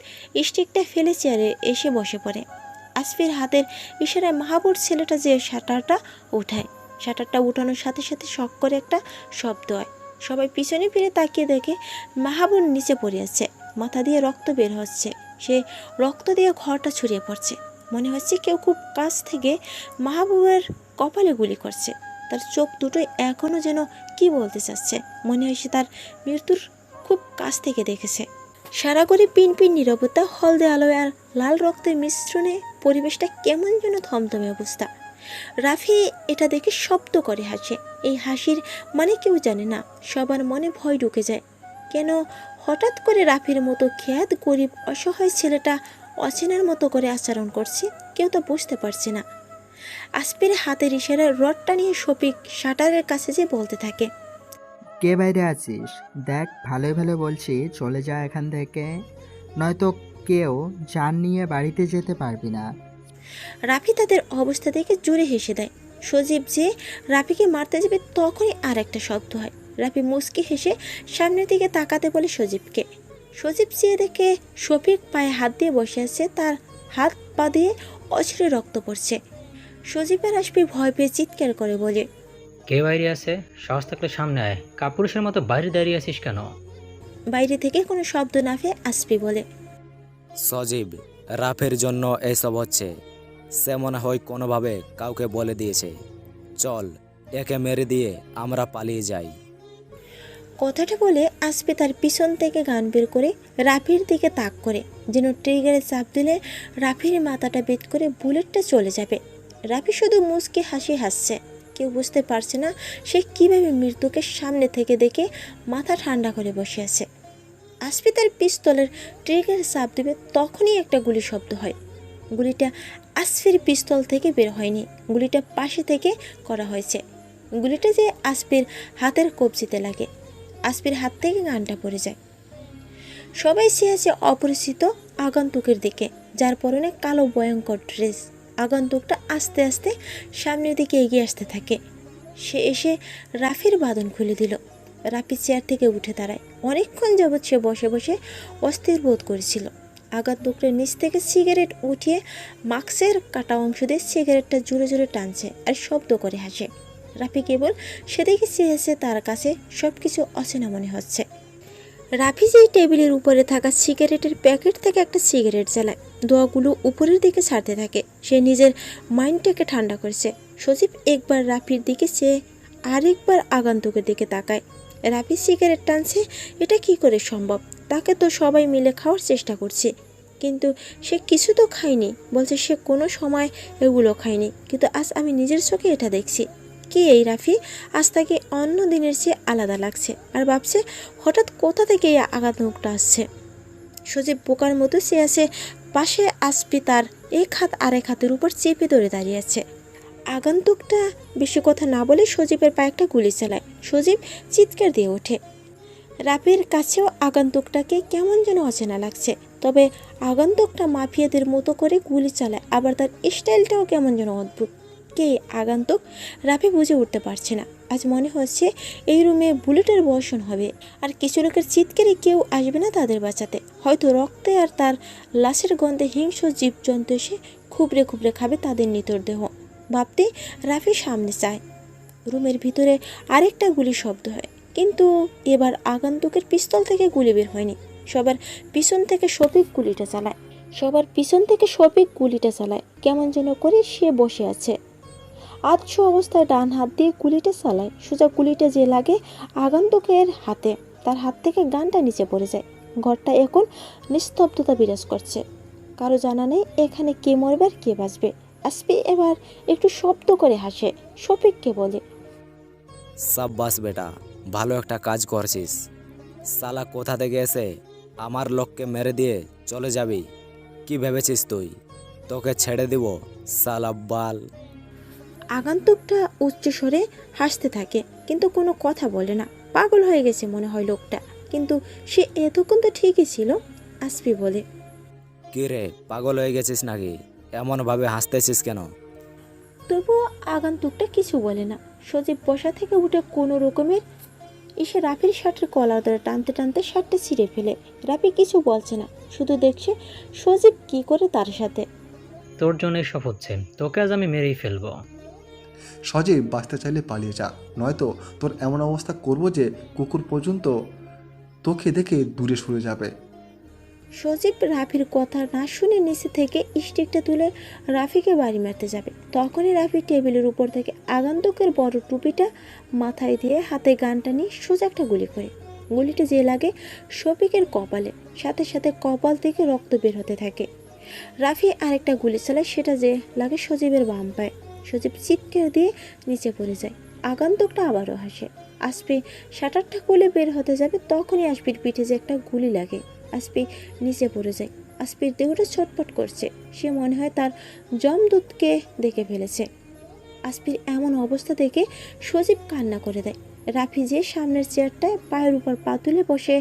স্টিকটা ফেলে চেয়ারে এসে বসে পড়ে। আসফির হাতের ইশারায় মাহবুব ছেলেটা যে শাটারটা উঠায়। শাটারটা উঠানোর সাথে সাথে শক করে একটা শব্দ হয়। সবাই পিছনে ফিরে তাকিয়ে দেখে মাহবুব নিচে পড়ে আছে, মাথা দিয়ে রক্ত বের হচ্ছে। সে রক্ত দিয়ে ঘরটা ছড়িয়ে পড়ছে। মনে হচ্ছে কেউ খুব কাছ থেকে মাহবুবের কপালে গুলি করছে। তার চোখ দুটোই এখনও যেন কি বলতে চাচ্ছে। মনে হয় সে তার মৃত্যুর খুব কাছ থেকে দেখেছে। সারা করে পিনপিন নীরবতা, হলদে আলোয় আর লাল রক্তের মিশ্রণে পরিবেশটা কেমন যেন থমথমে অবস্থা। রাফি এটা দেখে শব্দ করে হাসে। এই হাসির মানে কেউ জানে না, সবার মনে ভয় ঢুকে যায়। কেন হঠাৎ করে রাফির মতো খ্যাত গরিব অসহায় ছেলেটা অচেনার মতো করে আচরণ করছে, কেউ তো বুঝতে পারছে না। আসফির হাতের ইশারায় রডটা নিয়ে শফিক শাটারের কাছে যে বলতে থাকে, কে বাইরে আছিস? দেখ, ভালোই ভালো বলছি, চলে যা এখান থেকে, নয়তো কেউ জান নিয়ে বাড়িতে যেতে পারবি না। রাফি তাদের অবস্থা দেখে জোরে হেসে দেয়। সজীব যে রাফিকে মারতে যাবে তখনই আর একটা শব্দ হয়। রাফি মুচকি হেসে সামনের দিকে তাকাতে বলে সজীবকে। সজীব চেয়ে দেখে শফিক পায়ে হাত দিয়ে বসে আছে, তার হাত পা দিয়ে অঝরে রক্ত পড়ছে। সজীবের আসবে ভয় পেয়ে চিৎকার করে বলে, কে বাইরে আছে? সাহস থাকলে সামনে আয়, কাপুরুষের মতো বাইরে দাঁড়িয়ে আছিস কেন? বাইরে থেকে কোনো শব্দ না পেয়ে আসবি বলে, সজীব, রাফের জন্য এসব হচ্ছে। সে মনে হয় কোনোভাবে কাউকে বলে দিয়েছে। চল, একে মেরে দিয়ে আমরা পালিয়ে যাই। কথাটা বলে আসবে তার পিছন থেকে গান বের করে রাফির দিকে তাক করে, যেন ট্রিগারে চাপ দিলে রাফির মাথাটা বেদ করে বুলেটটা চলে যাবে। রাফি শুধু মুচকে হাসছে। কেউ বুঝতে পারছে না সে কীভাবে মৃত্যুকে সামনে থেকে দেখে মাথা ঠান্ডা করে বসে আছে। আসফি তার পিস্তলের ট্রিগারে চাপ দেবে, তখনই একটা গুলি শব্দ হয়। গুলিটা আসফির পিস্তল থেকে বের হয়নি, গুলিটা পাশে থেকে করা হয়েছে। গুলিটা যে আসফির হাতের কবজিতে লাগে। আসফির হাত থেকে গানটা পড়ে যায়। সবাই চেয়ে আছে অপরিচিত আগন্তুকের দিকে, যার পরনে কালো ভয়ঙ্কর ড্রেস। আগন্তুকটা আস্তে আস্তে সামনের দিকে এগিয়ে আসতে থাকে। সে এসে রাফির বাঁধন খুলে দিল। রাফি চেয়ার থেকে উঠে দাঁড়ায়। অনেকক্ষণ যাবৎ সে বসে বসে অস্থির বোধ করেছিল। আগন্তুকটার নিচ থেকে সিগারেট উঠিয়ে মাস্কের কাটা অংশ দিয়ে সিগারেটটা জোরে জোরে টানছে আর শব্দ করে হাসে। রাফি কেবল সেদিকে চেয়েছে, তার কাছে সব কিছু অচেনা মনে হচ্ছে। রাফি যেই টেবিলের উপরে থাকা সিগারেটের প্যাকেট থেকে একটা সিগারেট জ্বালায়, দোয়াগুলো উপরের দিকে ছাড়তে থাকে। সে নিজের মাইন্ডটাকে ঠান্ডা করছে। সজীব একবার রাফির দিকে চেয়ে আরেকবার আগন্তুকের দিকে তাকায়। রাফি সিগারেট টানছে, এটা কি করে সম্ভব? তাকে তো সবাই মিলে খাওয়ার চেষ্টা করছে, কিন্তু সে কিছু তো খায়নি। বলছে সে কোনো সময় এগুলো খায়নি, কিন্তু আজ আমি নিজের চোখে এটা দেখছি। কি এই রাফি? আজ তাকে অন্য দিনের চেয়ে আলাদা লাগছে, আর ভাবছে হঠাৎ কোথা থেকে এই আঘাতমুখটা আসছে। সজীব বোকার মতো সে আছে পাশে আসপি তার এক হাত আরেক হাতের উপর চেপে ধরে দাঁড়িয়ে আছে। আগন্তুকটা বেশি কথা না বলে সজীবের পায়ে একটা গুলি চালায়। সজীব চিৎকার দিয়ে ওঠে। রাফির কাছেও আগন্তুকটাকে কেমন যেন অচেনা লাগছে, তবে আগন্তুকটা মাফিয়াদের মতো করে গুলি চালায়, আবার তার স্টাইলটাও কেমন যেন অদ্ভুত। কে আগন্তুক রাফি বুঝে উঠতে পারছে না। আজ মনে হচ্ছে এই রুমে বুলেটের বর্ষণ হবে, আর কিছু লোকের চিৎকারে কেউ আসবে না তাদের বাঁচাতে। হয়তো রক্তে আর তার লাশের গন্ধে হিংস্র জীবজন্তু এসে খুবড়ে খুবড়ে খাবে তাদের নিতর দেহ। ভাবতে রাফি সামনে চায়। রুমের ভিতরে আরেকটা গুলির শব্দ হয়, কিন্তু এবার আগন্তুকের পিস্তল থেকে গুলি বের হয়নি। সবার পিছন থেকে শফিক গুলিটা চালায়। কেমন যেন করে সে বসে আছে, আধশো অবস্থায় ডান হাত দিয়ে গুলিটা চালায়। সোজা গুলিটা যে লাগে আগন্তুকের হাতে, তার হাত থেকে গানটা নিচে পড়ে যায়। ঘরটা এখন নিস্তব্ধতা বিরাজ করছে। কারো জানা নেই এখানে কে মরবে আর কে বাঁচবে। আসপি এবার একটু শব্দ করে হাসে। শফিককে বলে, সাব্বাস বেটা, ভালো একটা কাজ করছিস। সালা কোথা থেকে এসে আমার লোককে মেরে দিয়ে চলে যাবি? কি ভেবেছিস তুই তোকে ছেড়ে দিব সালা বাল? আগন্তুকটা উচ্চস্বরে হাসতে থাকে, কিন্তু কোনো কথা বলে না। পাগল হয়ে গেছে মনে হয় লোকটা, কিন্তু সে এতক্ষণ তো ঠিকই ছিল। আসপি বলে, কি রে, পাগল হয়ে গেছিস নাকি? এমনভাবে হাসতেছিস কেন? তবুও আগন্তুকটা কিছু বলে না। সজীব বসা থেকে উঠে কোনো রকমের এসে রাফির শার্টের কলার ধরে টানতে টানতে শার্টটা ছিঁড়ে ফেলে। রাফি কিছু বলছে না, শুধু দেখছে সজীব কি করে তার সাথে। তোর জন্য সব হচ্ছে, তোকে আজ আমি মেরেই ফেলবো। সজীব বাঁচতে চাইলে পালিয়ে যা, নয়তো তোর এমন অবস্থা করব যে কুকুর পর্যন্ত তোকে দেখে দূরে সরে যাবে। সজীব রাফির কথা না শুনে নিচে থেকে স্টিকটা তুলে রাফিকে বাড়ি মারতে যাবে। তখনই রাফি টেবিলের উপর থেকে আগন্তুকের বড় টুপিটা মাথায় দিয়ে হাতে গানটা নিয়ে সোজা একটা গুলি করে। গুলিটা যে লাগে শফিকের কপালে, সাথে সাথে কপাল থেকে রক্ত বের হতে থাকে। রাফি আরেকটা গুলি চালায়, সেটা যে লাগে সজীবের বাম পায়ে। সজীব চিৎকার দিয়ে নিচে পড়ে যায়। আগন্তুকটা আবারও হাসে। আসপি শাটারটা খুলে বের হতে যাবে, তখনই আসপির পিঠে যে একটা গুলি লাগে। আসপি নিচে পড়ে যায়। আসপির দেহটা ছটফট করছে, সে মনে হয় তার যমদূতকে দেখে ফেলেছে। আসপির এমন অবস্থা দেখে সজীব কান্না করে দেয়। রাফি যে সামনের চেয়ারটায় পায়ের উপর পা তুলে বসে,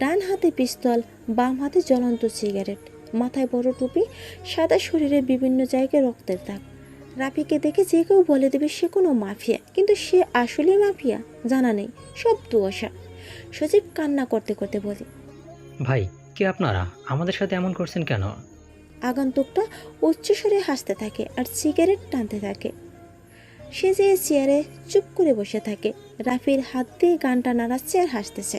ডান হাতে পিস্তল, বাম হাতে জ্বলন্ত সিগারেট, মাথায় বড় টুপি, সাদা শরীরে বিভিন্ন জায়গায় রক্তের দাগ। রাফিকে দেখে যে কেউ বলে দেবে সে কোনো মাফিয়া, কিন্তু সে আসলে মাফিয়া জানা নেই, সব দুয়াশা। সজীব কান্না করতে করতে বলে, ভাই, কে আপনারা? আমাদের সাথে এমন করছেন কেন? আগন্তুকটা উচ্চস্বরে হাসতে থাকে আর সিগারেট টানতে থাকে। সে যে চেয়ারে চুপ করে বসে থাকে, রাফির হাত দিয়ে গানটা নাড়াচ্ছে আর হাসতেছে।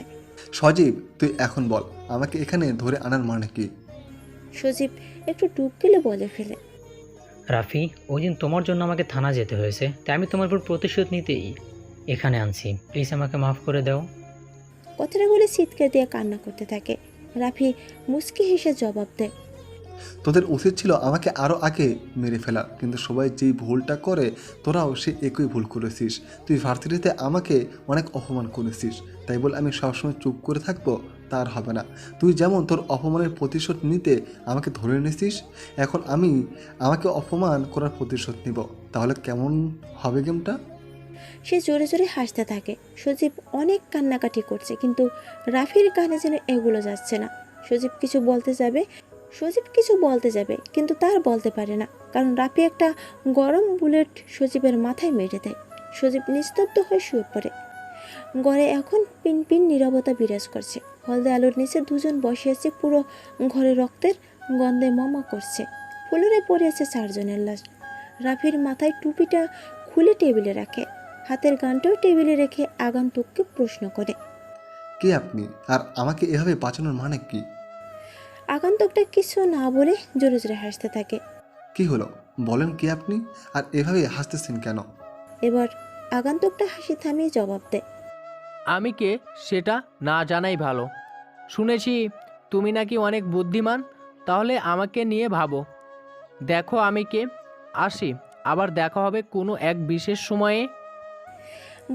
সজীব, তুই এখন বল আমাকে এখানে ধরে আনার মানে কি? সজীব একটু ডুব গেলে বলে ফেলে, রাফি, ওই দিন তোমার জন্য আমাকে থানা যেতে হয়েছে, তাই আমি তোমার উপর প্রতিশোধ নিতেই এখানে আনছি। প্লিজ আমাকে মাফ করে দাও। কথাটা বলে চিৎকার দিয়ে কান্না করতে থাকে। রাফি মুচকি হেসে জবাব দেয়, তোদের উচিত ছিল আমাকে আরও আগে মেরে ফেলা, কিন্তু সবাই যেই ভুলটা করে তোরাও সে একই ভুল করেছিস। তুই ভার্সিটিতে আমাকে অনেক অপমান করেছিস, তাই বলে আমি সবসময় চুপ করে থাকবো তার হবে না। তুই যেমন তোর অপমানের প্রতিশোধ নিতে আমাকে ধরে নিয়েছিস, এখন আমি আমাকে অপমান করার প্রতিশোধ নিব। তাহলে কেমন হবে গেমটা? সে জোরে জোরে হাসতে থাকে। সজীব অনেক কান্নাকাটি করছে, কিন্তু রাফির কানে যেন এগুলো যাচ্ছে না। সজীব কিছু বলতে যাবে কিন্তু তার বলতে পারে না, কারণ রাফি একটা গরম বুলেট সজীবের মাথায় মেরে দেয়। সজীব নিস্তব্ধ হয়ে শুয়ে পড়ে। ঘরে এখন পিনপিন নীরবতা বিরাজ করছে। হলদে আলোর নিচে দুজন বসে আছে, পুরো ঘরে রক্তের গন্ধে মমা করছে। ফুলরে পড়ে আছে 4 জনের লাশ। রাফির মাথায় টুপিটা খুলে টেবিলে রাখে, হাতের গানটাও টেবিলে রেখে আগন্তুককে প্রশ্ন করে, কে আপনি আর আমাকে এভাবে বাঁচানোর মানে কি? আগন্তুকটা কিছু না বলে জোরে জোরে হাসতে থাকে। কি হলো বলেন, কে আপনি আর এভাবে হাসতেছেন কেন? এবার আগন্তুকটা হাসি থামিয়ে জবাব দেয়, আমি কে সেটা না জানাই ভালো। শুনেছি তুমি নাকি অনেক বুদ্ধিমান, তাহলে আমাকে নিয়ে ভাবো। দেখো আমি কে। আসি, আবার দেখা হবে কোনো এক বিশেষ সময়ে।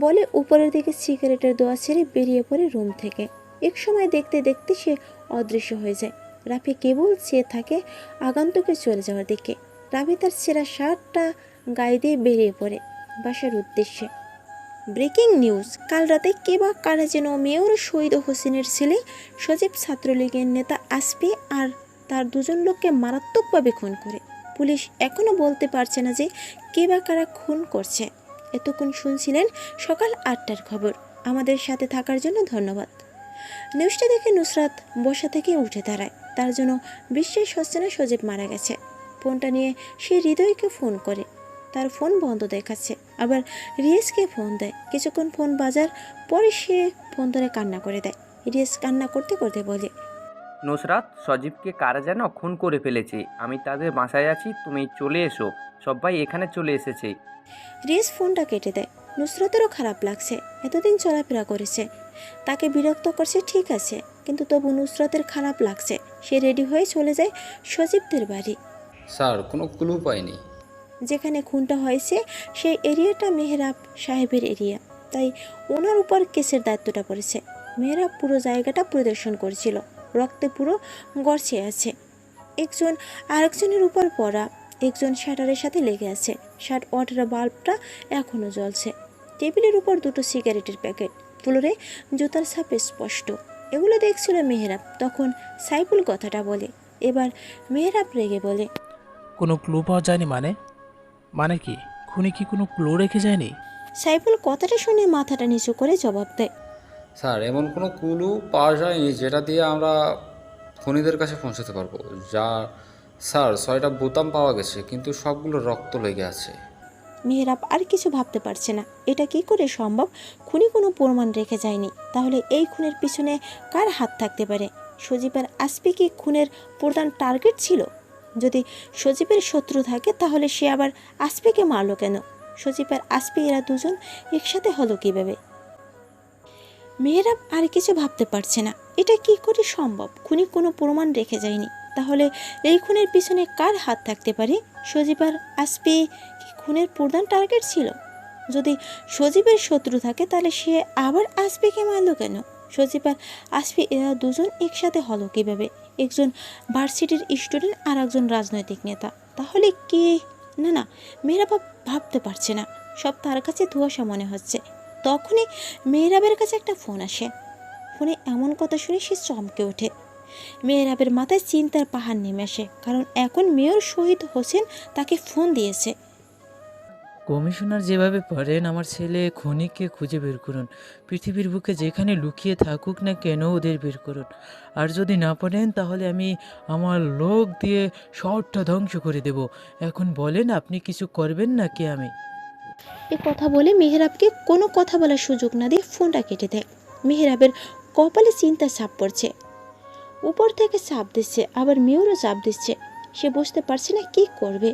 বলে উপরের দিকে সিগারেটের দোয়া ছেড়ে বেরিয়ে পড়ে রুম থেকে। এক সময় দেখতে দেখতে সে অদৃশ্য হয়ে যায়। রাফি কেবল চেয়ে থাকে আগন্তুকের চলে যাওয়ার দিকে। রাফি তার সেরা শার্টটা গায়ে দিয়ে বেরিয়ে পড়ে বাসার উদ্দেশ্যে। ব্রেকিং নিউজ, কাল রাতে কে বা কারা যেন মেয়র শহীদ হোসেনের ছেলে সজীব ছাত্রলীগের নেতা আসফি আর তার দুজন লোককে মারাত্মকভাবে খুন করে। পুলিশ এখনও বলতে পারছে না যে কে বা কারা খুন করছে। এতক্ষণ শুনছিলেন সকাল 8টার খবর। আমাদের সাথে থাকার জন্য ধন্যবাদ। নিউজটা দেখে নুসরাত বসা থেকে উঠে দাঁড়ায়। তার জন্য বিশ্বাস হচ্ছে না সজীব মারা গেছে। ফোনটা নিয়ে সে হৃদয়কে ফোন করে, তার ফোন বন্ধ দেখাচ্ছে। আবার রিয়াজকে ফোন দেয়। কিছুক্ষণ ফোন বাজার পরে সে ফোন ধরে কান্না করে দেয়। রিয়াজ কান্না করতে করতে বলে, নুসরাত, সজীবকে কারা যেন খুন করে ফেলেছে। আমি তাদের বাসায় আছি, তুমি চলে এসো। সবাই এখানে চলে এসেছে। রিয়াজ ফোনটা কেটে দেয়। নুসরাতেরও খারাপ লাগছে। এতদিন চলাফেরা করেছে, তাকে বিরক্ত করছে ঠিক আছে, কিন্তু তবু নুসরাতের খারাপ লাগছে। সে রেডি হয়ে চলে যায় সজীবদের বাড়ি। স্যার, কোনো ক্লু পাইনি। যেখানে খুনটা হয়েছে সেই এরিয়াটা মেহরাব সাহেবের এরিয়া, তাই ওনার উপর কেসের দায়িত্বটা পড়েছে। মেহরাব পুরো জায়গাটা পরিদর্শন করেছিল। রক্তে পুরো গড়ছে আছে। একজন আরেকজনের উপর পড়া, একজন শাটারের সাথে লেগে আছে। শার্ট ওয়াটার বাল্বটা এখনও জ্বলছে। টেবিলের উপর দুটো সিগারেটের প্যাকেট, ফ্লোরে জুতার ছাপ স্পষ্ট। এগুলো দেখছিল মেহরাব। তখন সাইফুল কথাটা বলে। এবার মেহরাব রেগে বলে, কোনো ক্লু পাওয়া যায়নি? মানে কি খুনি কি কোনো ক্লু রেখে যায়নি? সাইফুল কথাটা শুনে মাথাটা নিচু করে জবাব দেয়, স্যার, এমন কোনো ক্লু পাওয়া যায়নি যেটা দিয়ে আমরা খুনিদের কাছে পৌঁছাতে পারবো। স্যার, 6টা বোতাম পাওয়া গেছে, কিন্তু সবগুলো রক্ত লেগে আছে। মেহরাব আর কিছু ভাবতে পারছে না। এটা কি করে সম্ভব? খুনি কোনো প্রমাণ রেখে যায়নি। তাহলে এই খুনের পিছনে কার হাত থাকতে পারে? সজীবের আসফি কি খুনের প্রধান টার্গেট ছিল? যদি সজীবের শত্রু থাকে তাহলে সে আবার আসফিকে মারলো কেন? সজীবের আসফি এরা দুজন একসাথে হলো কিভাবে? মেহরাব আর কিছু ভাবতে পারছে না। এটা কি করে সম্ভব? খুনি কোনো প্রমাণ রেখে যায়নি। তাহলে এই খুনের পিছনে কার হাত থাকতে পারে? সজীব আর আসফি কি খুনের প্রধান টার্গেট ছিল? যদি সজীবের শত্রু থাকে তাহলে সে আবার আসফিকে মারল কেন? সজীব আর আসফি এরা দুজন একসাথে হলো কিভাবে? একজন ভার্সিটির স্টুডেন্ট আর একজন রাজনৈতিক নেতা। তাহলে কে? না, মেহরাব ভাবতে পারছে না। সব তার কাছে ধোঁয়াশা মনে হচ্ছে। তখনই মেহরাবের কাছে একটা ফোন আসে। ফোনে এমন কথা শুনে সে চমকে ওঠে। মেহরাবের মাথায় চিন্তার পাহাড় নেমে আসে, কারণ এখন মেয়র শহীদ হোসেন তাকে ফোন দিয়েছে। কমিশনার যেভাবে পারেন আমার ছেলে খনিকে খুঁজে বের করুন। পৃথিবীর বুকে যেখানে লুকিয়ে থাকুক না কেন ওদের বের করুন। আর যদি না পারেন তাহলে আমি আমার লোক দিয়ে শহরটা ধ্বংস করে দেব। এখন বলেন আপনি কিছু করবেন নাকি আমি? এ কথা বলে মেহরাবকে কোনো কথা বলার সুযোগ না দিয়ে ফোনটা কেটে দেয়। মেহরাবের কপালে চিন্তার ছাপ পড়ছে। উপর থেকে চাপ দিচ্ছে, আবার মেয়রও চাপ দিচ্ছে। সে বুঝতে পারছে না কি করবে।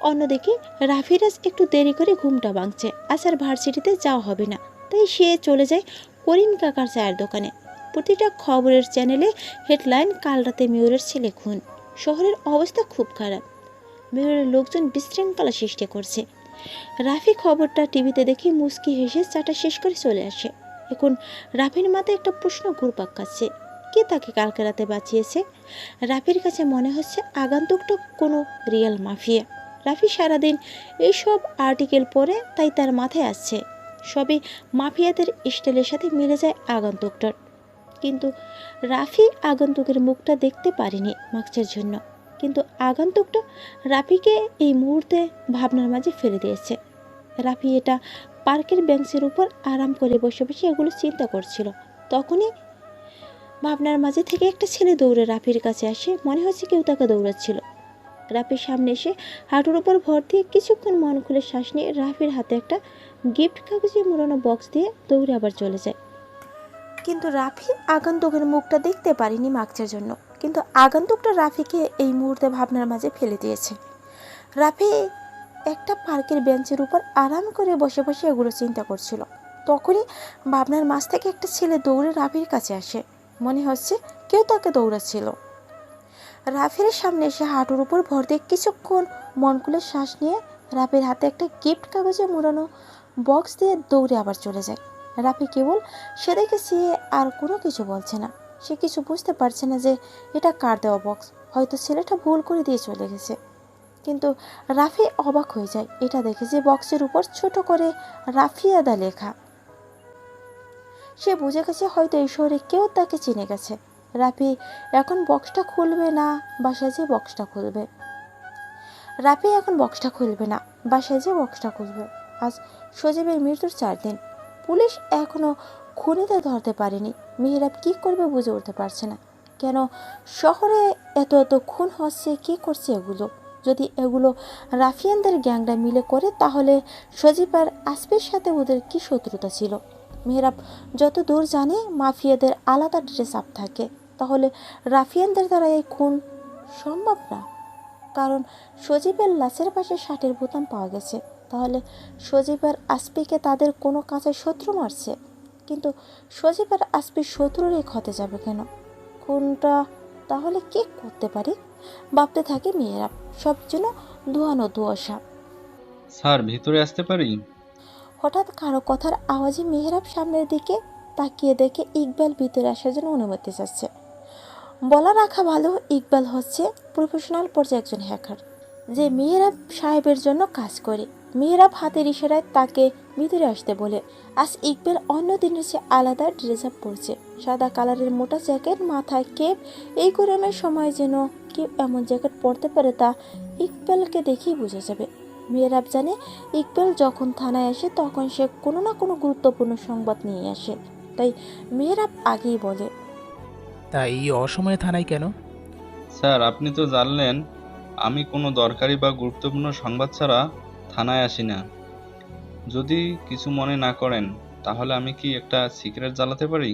অন্যদিকে রাফিরাজ একটু দেরি করে ঘুমটা ভাঙছে। আজ আর ভার্সিটিতে যাওয়া হবে না, তাই সে চলে যায় করিম কাকার চায়ের দোকানে। প্রতিটা খবরের চ্যানেলে হেডলাইন, কাল রাতে মেয়রের ছেলে খুন। শহরের অবস্থা খুব খারাপ। মেয়রের লোকজন বিশৃঙ্খলা সৃষ্টি করছে। রাফি খবরটা টিভিতে দেখে মুচকি হেসে চাটা শেষ করে চলে আসে। এখন রাফির মাথায় একটা প্রশ্ন ঘুরপাক খাচ্ছে, কে তাকে কালকে রাতে বাঁচিয়েছে? রাফির কাছে মনে হচ্ছে আগন্তুকটা কোনো রিয়েল মাফিয়া। রাফি সারাদিন এইসব আর্টিকেল পড়ে, তাই তার মাথায় আসছে সবই মাফিয়াদের স্টাইলের সাথে মিলে যায় আগন্তুকটার। কিন্তু রাফি আগন্তুকের মুখটা দেখতে পারেনি মার্কসের জন্য। কিন্তু আগন্তুকটা রাফিকে এই মুহূর্তে ভাবনার মাঝে ফেলে দিয়েছে। রাফি এটা পার্কের বেঞ্চের উপর আরাম করে বসে বসে এগুলো চিন্তা করছিল। তখনই ভাবনার মাঝে থেকে একটা ছেলে দৌড়ে রাফির কাছে আসে। মনে হচ্ছে কেউ তাকে দৌড়াচ্ছিল। রাফির সামনে এসে হাঁটুর উপর ভর দিয়ে কিছুক্ষণ মন খুলে শ্বাস নিয়ে রাফির হাতে একটা গিফট কাগজে মোড়ানো বক্স দিয়ে দৌড়ে আবার চলে যায়। কিন্তু রাফি আগন্তুকের মুখটা দেখতে পারেনি মার্কসের জন্য। কিন্তু আগন্তুকটা রাফিকে এই মুহূর্তে ভাবনার মাঝে ফেলে দিয়েছে। রাফি একটা পার্কের বেঞ্চের উপর আরাম করে বসে বসে এগুলো চিন্তা করছিল। তখনই ভাবনার মাঝ থেকে একটা ছেলে দৌড়ে রাফির কাছে আসে। মনে হচ্ছে কেউ তাকে দৌড়াচ্ছিল। রাফির সামনে এসে হাঁটুর উপর ভর দিয়ে কিছুক্ষণ মন খুলে শ্বাস নিয়ে রাফির হাতে একটা গিফট কাগজে মোড়ানো বক্স দিয়ে দৌড়ে আবার চলে যায়। রাফি কেবল সেদিকে চেয়ে আর কোনো কিছু বলছে না। সে কিছু বুঝতে পারছে না যে এটা কার দেওয়া বক্স, হয়তো ছেলেটা ভুল করে দিয়ে চলে গেছে। কিন্তু রাফি অবাক হয়ে যায় এটা দেখে যে বক্সের উপর ছোট করে রাফিয়াদা লেখা। সে বুঝে গেছে হয়তো এই শহরে কেউ তাকে চিনে গেছে। রাফি এখন বক্সটা খুলবে না, বাসায় যে বক্সটা খুলবে। রাফি এখন বক্সটা খুলবে না, বাসায় যে বক্সটা খুলবে। আজ সজীবের মৃত্যুর 4 দিন, পুলিশ এখনো খুনিতে ধরতে পারেনি। মেহেরাব কি করবে বুঝে উঠতে পারছে না। কেন শহরে এত এত খুন হচ্ছে, কি করছে এগুলো? যদি এগুলো রাফিয়ানদের গ্যাংরা মিলে করে তাহলে সজীব আর আসফির সাথে ওদের কি শত্রুতা ছিল? মেহেরাব যত দূর জানে মাফিয়াদের আলাদা ড্রেস আপ থাকে, তাহলে রাফিয়ানদের দ্বারা এই খুন সম্ভব না। কারণ সজীবের লাশের পাশে 60-এর বোতাম পাওয়া গেছে, তাহলে সজীব আর আসফিকে তাদের কোনো কাছে শত্রু মারছে। কিন্তু সজীব আর আসফির শত্রুরই হতে যাবে কেন? খুনটা তাহলে কে করতে পারে ভাবতে থাকে মেহেরাব। সব যেন ধোয়ানো ধোঁয়াশা। স্যার, ভিতরে আসতে পারি? হঠাৎ কারো কথার আওয়াজে মেহেরাব সামনের দিকে তাকিয়ে দেখে ইকবাল ভিতরে আসার জন্য অনুমতি চাচ্ছে। বলা রাখা ভালো, ইকবাল হচ্ছে প্রফেশনাল পর্যায়ে একজন হ্যাকার, যে মেহেরাব সাহেবের জন্য কাজ করে। মেহেরাব হাতের ইশারায় তাকে ভিতরে আসতে বলে। আজ ইকবাল অন্য দিনের চেয়ে আলাদা ড্রেস আপ পরছে, সাদা কালারের মোটা জ্যাকেট, মাথায় কেপ। এই গরমের সময় যেন কেউ এমন জ্যাকেট পরতে পারে তা ইকবালকে দেখেই বোঝা যাবে। মেহেরাব জানে ইকবাল যখন থানায় আসে তখন সে কোনো না কোনো গুরুত্বপূর্ণ সংবাদ নিয়ে আসে, তাই মেহেরাব আগেই বলে, তাই এই অসময়ে থানায় কেন? স্যার, আপনি তো জানলেন আমি কোনো দরকারি বা গুরুত্বপূর্ণ সংবাদ ছাড়া থানায় আসি না। যদি কিছু মনে না করেন তাহলে আমি কি একটা সিগারেট জ্বালাতে পারি?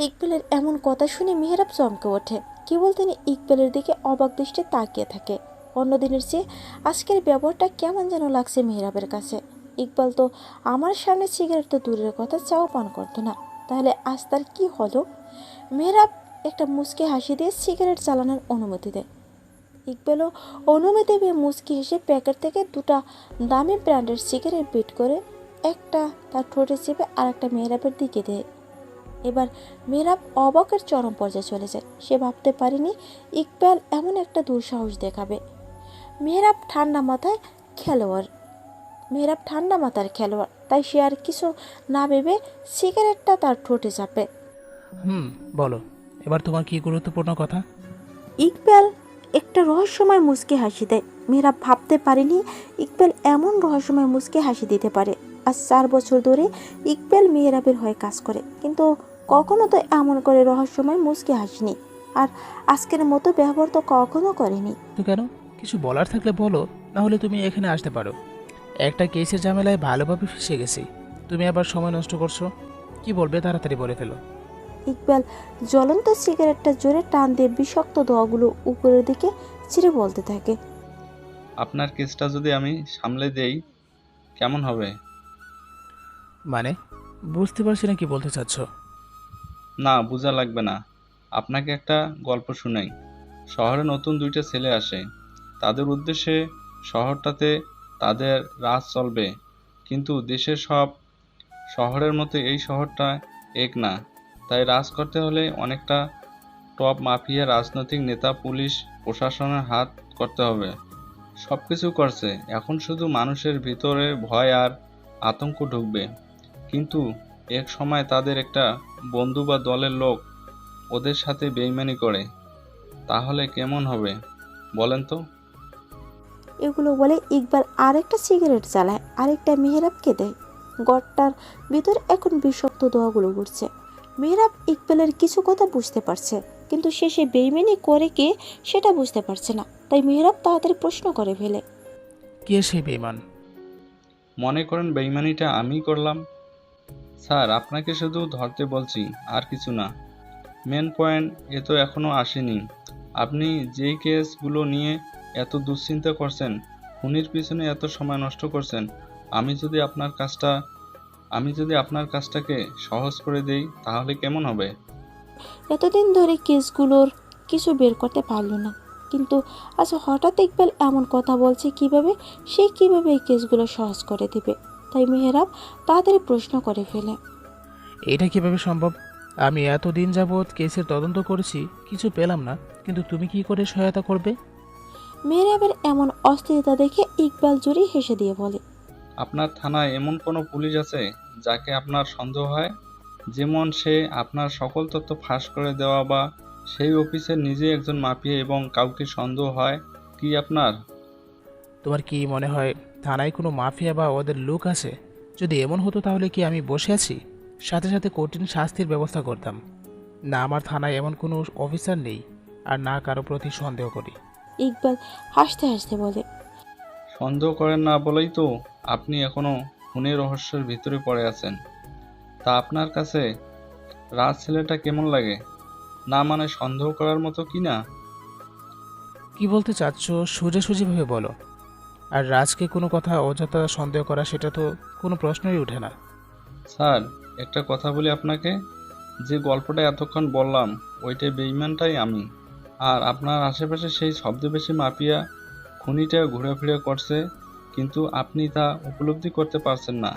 ইকবালের এমন কথা শুনে মেহেরাব চমকে ওঠে। কেবল তিনি ইকবালের দিকে অবাক দৃষ্টে তাকিয়ে থাকে। অন্যদিনের চেয়ে আজকের ব্যবহারটা কেমন যেন লাগছে মেহেরাবের কাছে। ইকবাল তো আমার সামনে সিগারেট তো দূরের কথা চাও পান করতো না, তাহলে আজ তার কি হলো? মেহেরাব একটা মুচকি হাসি দিয়ে সিগারেট চালানোর অনুমতি দেয়। ইকবালও অনুমতি পেয়ে মুচকি হেসে প্যাকেট থেকে 2টা দামি ব্র্যান্ডের সিগারেট বের করে একটা তার ঠোঁটে চেপে আর একটা মেহেরাবের দিকে দেয়। এবার মেহেরাব অবাকের চরম পর্যায়ে চলে যায়। সে ভাবতে পারেনি ইকবাল এমন একটা দুঃসাহস দেখাবে। মেহেরাব ঠান্ডা মাথার খেলোয়াড়, তাই সে আর কিছু না ভেবে সিগারেটটা তার ঠোঁটে চাপে। বলো, এবার তোমার কি গুরুত্বপূর্ণ কথা? ইকবাল একটা রহস্যময় মুচকি হাসি দেয়। মেহেরাব ভাবতে পারেনি ইকবাল এমন রহস্যময় মুচকি হাসি দিতে পারে। আজ 4 বছর ধরে ইকবাল মেহেরাবের হয়ে কাজ করে, কিন্তু কখনো তো এমন করে রহস্যময় মুচকি হাসিনি, আর আজকের মতো ব্যবহার তো কখনো করেনি। তো কেন? কিছু বলার থাকলে বলো, না হলে তুমি এখানে আসতে পারো। একটা কেসের ঝামেলায় ভালোভাবে ফেসে গেছি, তুমি আবার সময় নষ্ট করছো। কি বলবে তাড়াতাড়ি বলে ফেলো। ইকবাল জ্বলন্ত সিগারেটটা জোরে টান দিয়ে বিষাক্ত ধোঁয়াগুলো উপরের দিকে ছিঁড়ে বলতে থাকে, আপনার কেসটা যদি আমি সামলে দেই কেমন হবে? মানে বুঝতে পারছি না কি বলতে চাচ্ছ। না, বোঝা লাগবে না। আপনাকে একটা গল্প শুনাই। শহরে নতুন 2টা ছেলে আসে। তাদের উদ্দেশ্যে শহরটাতে তাদের রাজ চলবে, কিন্তু দেশের সব শহরের মতো এই শহরটা এক না। তাই রাজ করতে হলে অনেকটা টপ মাফিয়া, রাজনৈতিক নেতা, পুলিশ প্রশাসনের হাত করতে হবে। সব কিছু করছে, এখন শুধু মানুষের ভিতরে ভয় আর আতঙ্ক ঢুকবে। কিন্তু এক সময় তাদের একটা বন্ধু বা দলের লোক ওদের সাথে বেইমানি করে, তাহলে কেমন হবে বলেন তো? এগুলো বলে ইকবাল আরেকটা সিগারেট জ্বালায়, আরেকটা মেহেরাবকে দেয়। গড়টার ভিতর এখন বিষাক্ত ধোঁয়াগুলো উঠছে। মেহেরাব ইকবালের কিছু কথা বুঝতে পারছে, কিন্তু সে বেইমানি করে কে সেটা বুঝতে পারছে না। তাই মেহেরাব তাড়াতাড়ি প্রশ্ন করে ফেলে, কে সেই বেঈমান? মনে করেন বেইমানিটা আমি করলাম। স্যার, আপনাকে শুধু ধরতে বলছি, আর কিছু না। মেন পয়েন্ট এ তো এখনো আসেনি। আপনি যেই কেসগুলো নিয়ে এত দুশ্চিন্তা করছেন, খুনির পিছনে এত সময় নষ্ট করছেন, আমি যদি আপনার কাজটাকে সহজ করে দেই তাহলে কেমন হবে? এতদিন ধরে কেসগুলোর কিছু বের করতে পারলো না, কিন্তু আজ হঠাৎ ইকবাল এমন কথা বলছে কিভাবে এই কেসগুলো সহজ করে দিবে। তাই মেহেরাব তাড়াতাড়ি প্রশ্ন করে ফেলে, এটা কিভাবে সম্ভব? আমি এতদিন যাবৎ কেসের তদন্ত করেছি, কিছু পেলাম না, কিন্তু তুমি কি করে সহায়তা করবে? মেহরাবের এমন অস্থিরতা দেখে ইকবাল জোরে হেসে দিয়ে বলে, আপনার থানায় এমন কোনো পুলিশ আছে যাকে আপনার সন্দেহ হয়? যেমন সে আপনার সকল তথ্য ফাঁস করে দেওয়া, বা সেই অফিসের নিজে একজন মাফিয়া এবং কাউকে সন্দেহ হয় কি আপনার? তোমার কি মনে হয় থানায় কোনো মাফিয়া বা ওদের লোক আছে? যদি এমন হতো তাহলে কি আমি বসে আছি? সাথে সাথে কঠিন শাস্তির ব্যবস্থা করতাম। না, আমার থানায় এমন কোনো অফিসার নেই, আর না কারো প্রতি সন্দেহ করি। ইকবাল হাসতে হাসতে বলে, সন্দেহ করেন না বলেই তো আপনি এখনো খুনের রহস্যের ভিতরে পড়ে আছেন। তা আপনার কাছে রাজ ছেলেটা কেমন লাগে? না মানে সন্দেহ করার মতো কি না? কি বলতে চাচ্ছ সোজাসুজিভাবে বলো। আর রাজকে কোনো কথা অযথা সন্দেহ করা, সেটা তো কোনো প্রশ্নই ওঠে না। স্যার, একটা কথা বলি আপনাকে, যে গল্পটা এতক্ষণ বললাম ওইটাই বেঈমানটাই আমি। আর আপনার আশেপাশে সেই ছদ্মবেশী মাফিয়া খুনিটা ঘুরেফিরে করছে, কিন্তু আপনি তা উপলব্ধি করতে পারছেন না।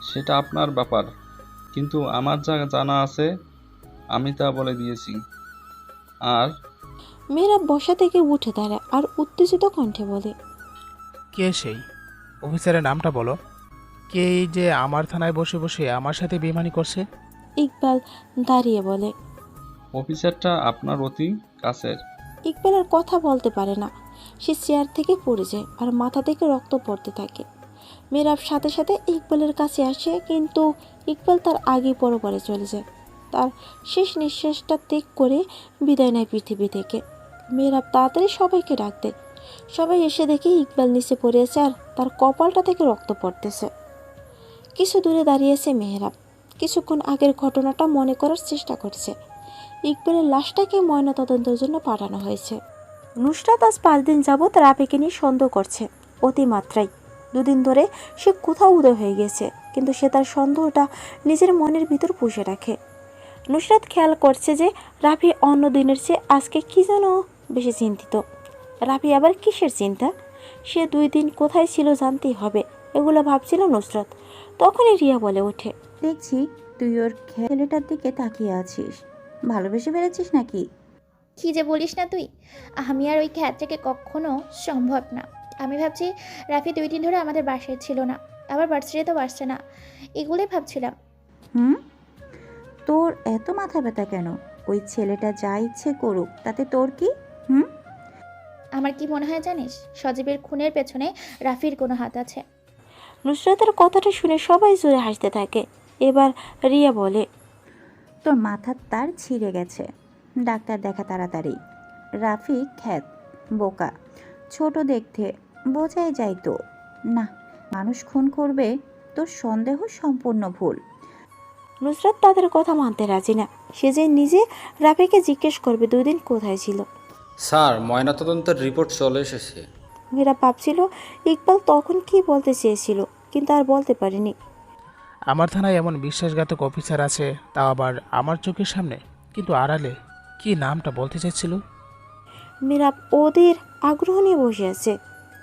সেটা আপনার ব্যাপার, কিন্তু আমার যা জানা আছে আমি তা বলে দিয়েছি। আর মেহরাব বসা থেকে উঠে দাঁড়ায় আর উত্তেজিত কণ্ঠে বলে, কে সেই অফিসারের নামটা বলো। কে এই যে আমার থানায় বসে বসে আমার সাথে বেইমানি করছে? ইকবাল দাঁড়িয়ে বলে, অফিসারটা আপনার অতি কাছের। ইকবাল আর কথা বলতে পারে না। সে চেয়ার থেকে পড়ে যায় আর মাথা থেকে রক্ত পড়তে থাকে। মেহরাব সাথে সাথে ইকবালের কাছে আসে, কিন্তু ইকবাল তার আগেই পরপারে চলে যায়। তার শেষ নিঃশ্বাসটা ত্যাগ করে বিদায় নেয় পৃথিবী থেকে। মেহরাব তাড়াতাড়ি সবাইকে ডাক দেয়। সবাই এসে দেখে ইকবাল নিচে পড়ে আছে আর তার কপালটা থেকে রক্ত পড়তেছে। কিছু দূরে দাঁড়িয়েছে মেহরাব, কিছুক্ষণ আগের ঘটনাটা মনে করার চেষ্টা করছে। ইকবালের লাশটাকে ময়নাতদন্তের জন্য পাঠানো হয়েছে। নুসরাত আজ 5 দিন যাবৎ রাফিকে নিয়ে সন্দেহ করছে অতিমাত্রায়। 2 দিন ধরে সে কোথাও উদয় হয়ে গেছে, কিন্তু সে তার সন্দেহটা নিজের মনের ভিতর পুষে রাখে। নুসরাত খেয়াল করছে যে রাফি অন্য দিনের চেয়ে আজকে কি যেন বেশি চিন্তিত। রাফি আবার কিসের চিন্তা? সে 2 দিন কোথায় ছিল জানতেই হবে, এগুলো ভাবছিল নুসরাত। তখনই রিয়া বলে ওঠে, দেখছি তুই ওর ছেলেটার দিকে তাকিয়ে আছিস, ভালোবেসে ফেলেছিস নাকি? কি যে বলিস না তুই, আমি আর ওই খ্যাতটাকে কখনো সম্ভব না। আমি ভাবছি রাফি 2 দিন ধরে আমাদের বাসায় ছিল না, আবার বার্থডেতেও আসছে না, এগুলোই ভাবছিলাম। তোর এত মাথা ব্যথা কেন? ওই ছেলেটা যা ইচ্ছে করুক, তাতে তোর কি? আমার কি মনে হয় জানিস, সজীবের খুনের পেছনে রাফির কোনো হাত আছে। নুসরাতের কথাটা শুনে সবাই জোরে হাসতে থাকে। এবার রিয়া বলে, তোর মাথার তার ছিঁড়ে গেছে, ডাক্তার দেখা তাড়াতাড়ি। রাফি খ্যাত, বোকা, ছোট দেখতে, বোঝাই যায় তো না মানুষ খুন করবে। তোর সন্দেহ সম্পূর্ণ ভুল। নুসরাত তাদের কথা মানতে রাজি না। সে যে নিজে রাফিকে জিজ্ঞেস করবে 2 দিন কোথায় ছিল। স্যার, ময়নাতদন্তের রিপোর্ট চলে এসেছে। মেয়েরা ভাবছিল ইকবাল তখন কি বলতে চেয়েছিল, কিন্তু আর বলতে পারেনি। আমার থানায় এমন বিশ্বাসঘাতক অফিসার আছে, তাও আবার আমার চোখের সামনে, কিন্তু আড়ালে। কি নামটা বলতে চাইছিল? মেয়েরাব ওদের আগ্রহ নিয়ে বসে আছে,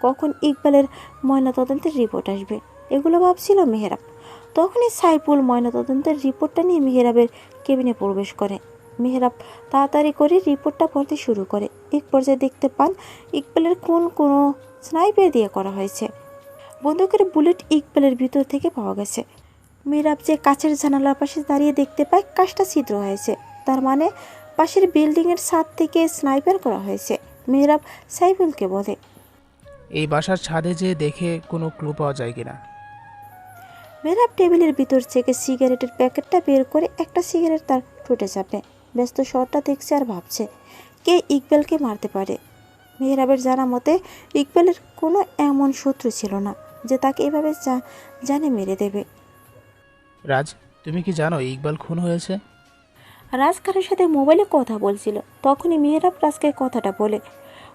কখন ইকবালের ময়নাতদন্তের রিপোর্ট আসবে, এগুলো ভাবছিল মেহরাব। তখনই সাইফুল ময়নাতদন্তের রিপোর্টটা নিয়ে মেহরাবের কেবিনে প্রবেশ করে। মেহরাব তাড়াতাড়ি করে রিপোর্টটা পড়তে শুরু করে। এক পর্যায়ে দেখতে পান ইকবালের খুন কোনো স্নাইপার দিয়ে করা হয়েছে। বন্দুকের বুলেট ইকবালের ভিতর থেকে পাওয়া গেছে। মেহরাব যে কাছের জানালার পাশে দাঁড়িয়ে দেখতে পায় কাজটা ছিদ্র হয়েছে, তার মানে পাশের বিল্ডিংয়ের ছাদ থেকে স্নাইপার করা হয়েছে। মেহরাব সাইফুলকে বলে, এই বাসার ছাদে যে দেখে কোনো ক্লু পাওয়া যায় কিনা। মেহরাব টেবিলের ভিতর থেকে সিগারেটের প্যাকেটটা বের করে একটা সিগারেট তার ঠোঁটে চাপে। ব্যস্ত শটটা দেখছে আর ভাবছে কে ইকবালকে মারতে পারে। মেহরাবের জানা মতে ইকবালের কোনো এমন শত্রু ছিল না যে তাকে এভাবে জানে মেরে দেবে। রাজ, তুমি কি জানো ইকবাল খুন হয়েছে? রাজ কারোর সাথে মোবাইলে কথা বলছিল, তখনই মেহরাব রাজকে কথাটা বলে।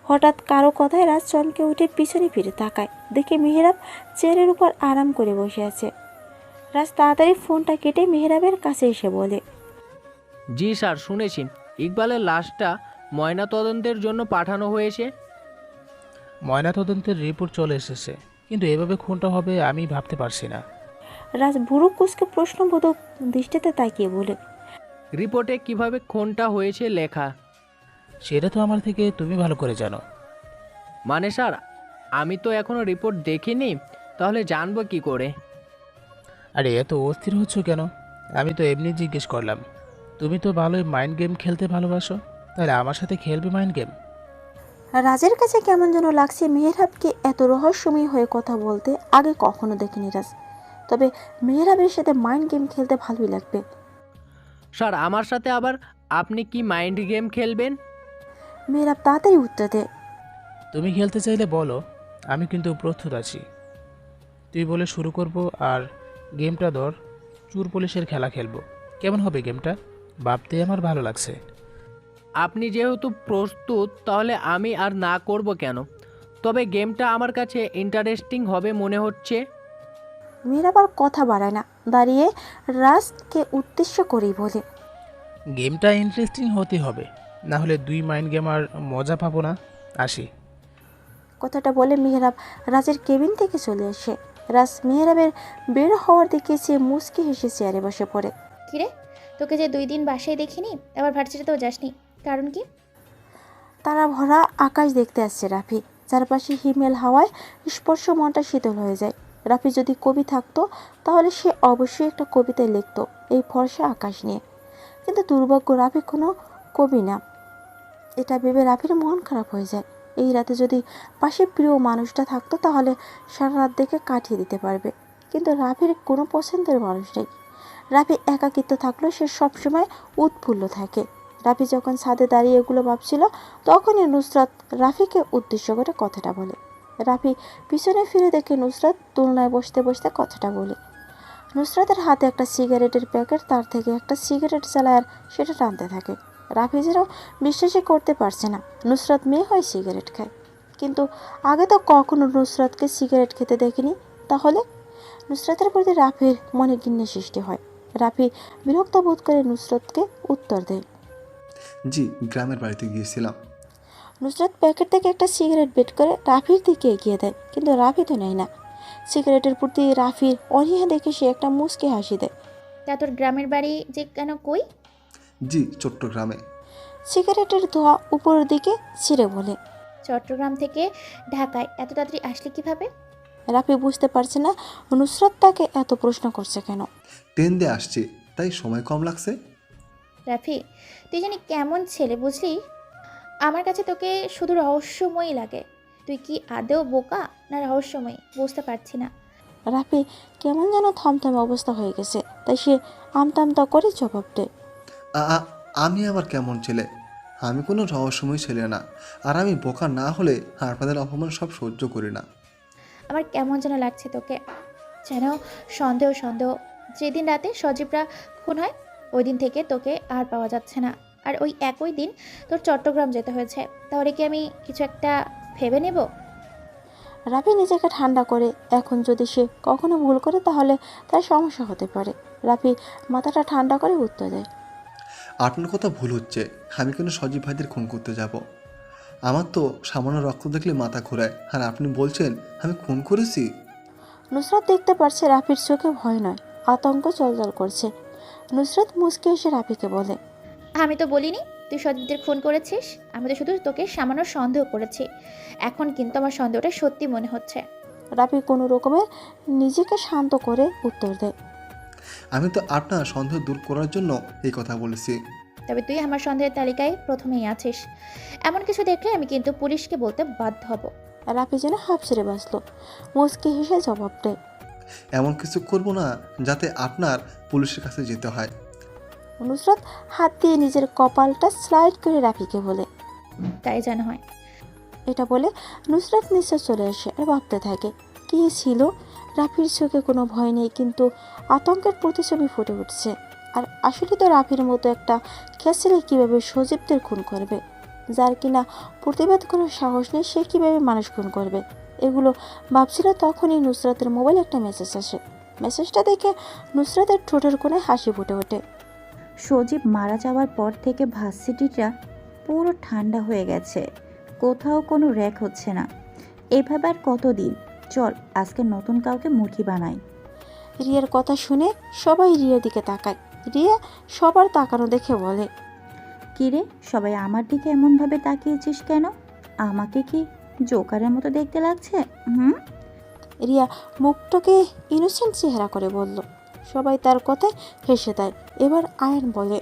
হঠাৎ কারো কথায় রাজ চমকে উঠে পিছনে ফিরে তাকায়, দেখে মেহরাব চেয়ারের উপর আরাম করে বসে আছে। রাজ তাড়াতাড়ি ফোনটা কেটে মেহরাবের কাছে এসে বলে, জি স্যার, শুনেছি ইকবালের লাশটা ময়নাতদন্তের জন্য পাঠানো হয়েছে। ময়নাতদন্তের রিপোর্ট চলে এসেছে, কিন্তু এভাবে খুনটা হবে আমি ভাবতে পারছি না। রাজ ভুরু কুচকে প্রশ্নবোধক দৃষ্টিতে তাকিয়ে বলে, রিপোর্টে কিভাবে খুনটা হয়েছে লেখা। সেটা তো আমার থেকে তুমি ভালো করে জানো। মানে স্যার, আমি তো এখনও রিপোর্ট দেখিনি, তাহলে জানবো কি করে? আরে এত অস্থির হচ্ছ কেন? আমি তো এমনি জিজ্ঞেস করলাম। তুমি তো ভালোই মাইন্ড গেম খেলতে ভালোবাসো, তাহলে আমার সাথে খেলবে মাইন্ড গেম? রাজের কাছে কেমন যেন লাগছে মেহরাবকে এত রহস্যময়ী হয়ে কথা বলতে আগে কখনো দেখিনি রাজ। তবে মেহরাবের সাথে মাইন্ড গেম খেলতে ভালোই লাগবে। স্যার, আমার সাথে আবার আপনি কি মাইন্ড গেম খেলবেন? মেহরাব তাড়াতাড়ি উত্তর দে। তুমি খেলতে চাইলে বলো, আমি কিন্তু প্রস্তুত আছি। তুই বলে শুরু করব, আর গেমটা ধর চোর পুলিশের খেলা খেলবো। কেমন হবে গেমটা? ভাবতে আমার ভালো লাগছে। আপনি যেহেতু প্রস্তুত, তাহলে আমি আর না করব কেন? তবে গেমটা আমার কাছে ইন্টারেস্টিং হবে মনে হচ্ছে। মেহরাব আর কথা বাড়ায় না, দাঁড়িয়ে রাজকে উদ্দেশ্য করেই বলে, গেমটা ইন্টারেস্টিং হতে হবে, না হলে দুই মাইন্ড গেম আর মজা পাবো না। আসি। কথাটা বলে মেহরাব রাজের কেবিন থেকে চলে আসে। রাজ মেহরাবের বের হওয়ার দিকে সে মুচকি হেসে চেয়ারে বসে পড়ে। কিরে, তোকে যে 2 দিন বাসায় দেখিনি, আবার ভার্সিটিতেও যাসনি, কারণ কি? তারা ভরা আকাশ দেখতে আসছে রাফি। চারপাশে হিমেল হাওয়ায় স্পর্শ মনটা শীতল হয়ে যায়। রাফি যদি কবি থাকতো তাহলে সে অবশ্যই একটা কবিতায় লিখতো এই ফর্সা আকাশ নিয়ে। কিন্তু দুর্ভাগ্য, রাফি কোনো কবি না। এটা ভেবে রাফির মন খারাপ হয়ে যায়। এই রাতে যদি পাশে প্রিয় মানুষটা থাকতো তাহলে সারা রাত দেখে কাটিয়ে দিতে পারবে। কিন্তু রাফির কোনো পছন্দের মানুষ নেই। রাফি একাকিত্ব থাকলেও সে সবসময় উৎফুল্ল থাকে। রাফি যখন ছাদে দাঁড়িয়ে এগুলো ভাবছিল, তখনই নুসরাত রাফিকে উদ্দেশ্য করে কথাটা বলে। রাফি পিছনে ফিরে দেখে নুসরাত তুলনায় বসতে বসতে কথাটা বলে। নুসরাতের হাতে একটা সিগারেটের প্যাকেট, তার থেকে একটা সিগারেট জ্বালায় আর সেটা টানতে থাকে। রাফি যেন বিশ্বাসই করতে পারছে না নুসরাত মেয়ে হয়ে সিগারেট খায়। কিন্তু আগে তো কখনো নুসরাতকে সিগারেট খেতে দেখিনি। তাহলে নুসরাতের প্রতি রাফির মনে ঘৃণা সৃষ্টি হয়। রাফি বিরক্ত বোধ করে নুসরাতকে উত্তর দেয়, জি, গ্রামের বাড়িতে গিয়েছিলাম। নুসরাত প্যাকেট থেকে একটা সিগারেট বের করে রাফির দিকে এগিয়ে দেয়, কিন্তু রাফি তো নেয় না। সিগারেটের প্রতি রাফির অনীহা দেখে সে একটা মুচকি হাসি দেয়। তা তোর গ্রামের বাড়ি যে কেন, কই? জি, চট্টগ্রামে। সিগারেটের ধোঁয়া উপরের দিকে ছিঁড়ে বলে, চট্টগ্রাম থেকে ঢাকায় এত তাড়াতাড়ি আসলি কিভাবে? রাফি বুঝতে পারছে না নুসরাত তাকে এত প্রশ্ন করছে কেন। ট্রেন দিয়ে আসছি, তাই সময় কম লাগছে। রাফি, তুই জানি কেমন ছেলে বুঝলি? আমার কাছে তোকে শুধু রহস্যময়ই লাগে। তুই কি আদেও বোকা না রহস্যময়ী বুঝতে পারছি না। রাফি কেমন যেন থমথমে অবস্থা হয়ে গেছে, তাই সে আমতা করে জবাব দেয়, আমি আবার কেমন ছেলে? আমি কোনো রহস্যময় ছেলে না, আর আমি বোকা না হলে আপনাদের অপমান সব সহ্য করি না। আমার কেমন যেন লাগছে তোকে, যেন সন্দেহ সন্দেহ। যেদিন রাতে সজীবরা খুন হয় ওই দিন থেকে তোকে আর পাওয়া যাচ্ছে না, আর ওই একই দিন তোর চট্টগ্রাম যেতে হয়েছে। তাহলে কি আমি কিছু একটা ভেবে নেব? রাফি নিজেকে ঠান্ডা করে, এখন যদি সে কখনো ভুল করে তাহলে তার সমস্যা হতে পারে। রাফি মাথাটা ঠান্ডা করে উত্তর দেয়, আপনার কথা ভুল হচ্ছে। আমি কোনো সজীব ভাইদের খুন করতে যাব? আমার তো সামান্য রক্ত দেখলে মাথা ঘোরায়, আর আপনি বলছেন আমি খুন করেছি? নুসরাত দেখতে পারছে রাফির চোখে ভয় নয়, আতঙ্ক চলচল করছে। নুসরাত মুচকে এসে রাফিকে বলে, আমি তো বলিনি তুই সজীবদের খুন করেছিস। আমি তো শুধু তোকে সামান্য সন্দেহ করেছি। এখন কিন্তু আমার সন্দেহটা সত্যি মনে হচ্ছে। রাফি কোনো রকমের নিজেকে শান্ত করে উত্তর দেয়, আমি তো আপনার সন্দেহ দূর করার জন্য এই কথা বলেছি। তবে তুই আমার সন্দেহের তালিকায় প্রথমেই আছিস। এমন কিছু দেখলে আমি কিন্তু পুলিশকে বলতে বাধ্য হব। রাফি যেন হাঁপ ছেড়ে বাঁচল, মুচকি হেসে জবাব দেয়, এমন কিছু করব না যাতে আপনার পুলিশের কাছে যেতে হয়। নুসরাত হাত দিয়ে নিজের কপালটা স্লাইড করে রাফিকে বলে, তাই যেন হয়। এটা বলে নুসরাত নিচে চলে আসে আর ভাবতে থাকে কি ছিল। রাফির চোখে কোনো ভয় নেই, কিন্তু আতঙ্কের প্রতিছবি ফুটে উঠছে। আর আসলে তো রাফির মতো একটা খেসেলে কীভাবে সজীবদের খুন করবে, যার কিনা প্রতিবাদ করার সাহস নেই, সে কীভাবে মানুষ খুন করবে। এগুলো ভাবছিল, তখনই নুসরাতের মোবাইলে একটা মেসেজ আসে। মেসেজটা দেখে নুসরাতের ঠোঁটের কোণে হাসি ফুটে ওঠে। সজীব মারা যাওয়ার পর থেকে ভার্সিটিটা পুরো ঠান্ডা হয়ে গেছে, কোথাও কোনো র্যাক হচ্ছে না। এভাবে আর কতদিন? চল আজকে নতুন কাউকে মুখী বানাই। রিয়ার কথা শুনে সবাই রিয়ার দিকে তাকায়। রিয়া সবার তাকানো দেখে বলে, কিরে সবাই আমার দিকে এমনভাবে তাকিয়েছিস কেন? আমাকে কি জোকারের মতো দেখতে লাগছে? রিয়া মুখটাকে ইনোসেন্ট চেহারা করে বলল। সবাই তার কথায় হেসে দেয়। এবার আয়ান বলে,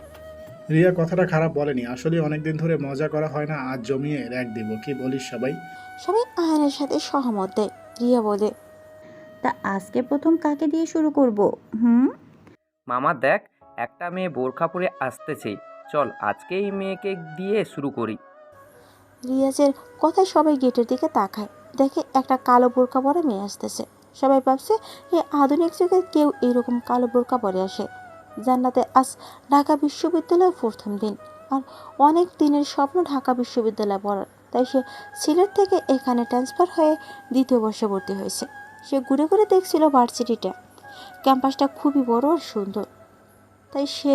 রিয়া কথাটা খারাপ বলেনি, আসলে অনেকদিন ধরে মজা করা হয় না, আজ জমিয়ে র্যাক দিব, কি বলিস সবাই? সবাই আয়ানের সাথে সহমত দেয়। রিয়া বলে, তা আজকে প্রথম কাকে দিয়ে শুরু করব? মামা দেখ, একটা মেয়ে বোরখা পরে আসতেছে, চল আজকে এই মেয়েকে দিয়ে শুরু করি। রিয়াজের কথায় সবাই গেটের দিকে তাকায়। দেখে একটা কালো বোরকা পরে মেয়ে আসতেছে। সবাই ভাবছে এই আধুনিক যুগে কেউ এরকম কালো বোরকা পরে আসে। জান্নাতে আজ ঢাকা বিশ্ববিদ্যালয়ের প্রথম দিন, আর অনেক দিনের স্বপ্ন ঢাকা বিশ্ববিদ্যালয়ে পড়ার। তাই সে সিলেট থেকে এখানে ট্রান্সফার হয়ে দ্বিতীয় বর্ষে ভর্তি হয়েছে। সে ঘুরে ঘুরে দেখছিল ভার্সিটিটা। ক্যাম্পাসটা খুবই বড় আর সুন্দর, তাই সে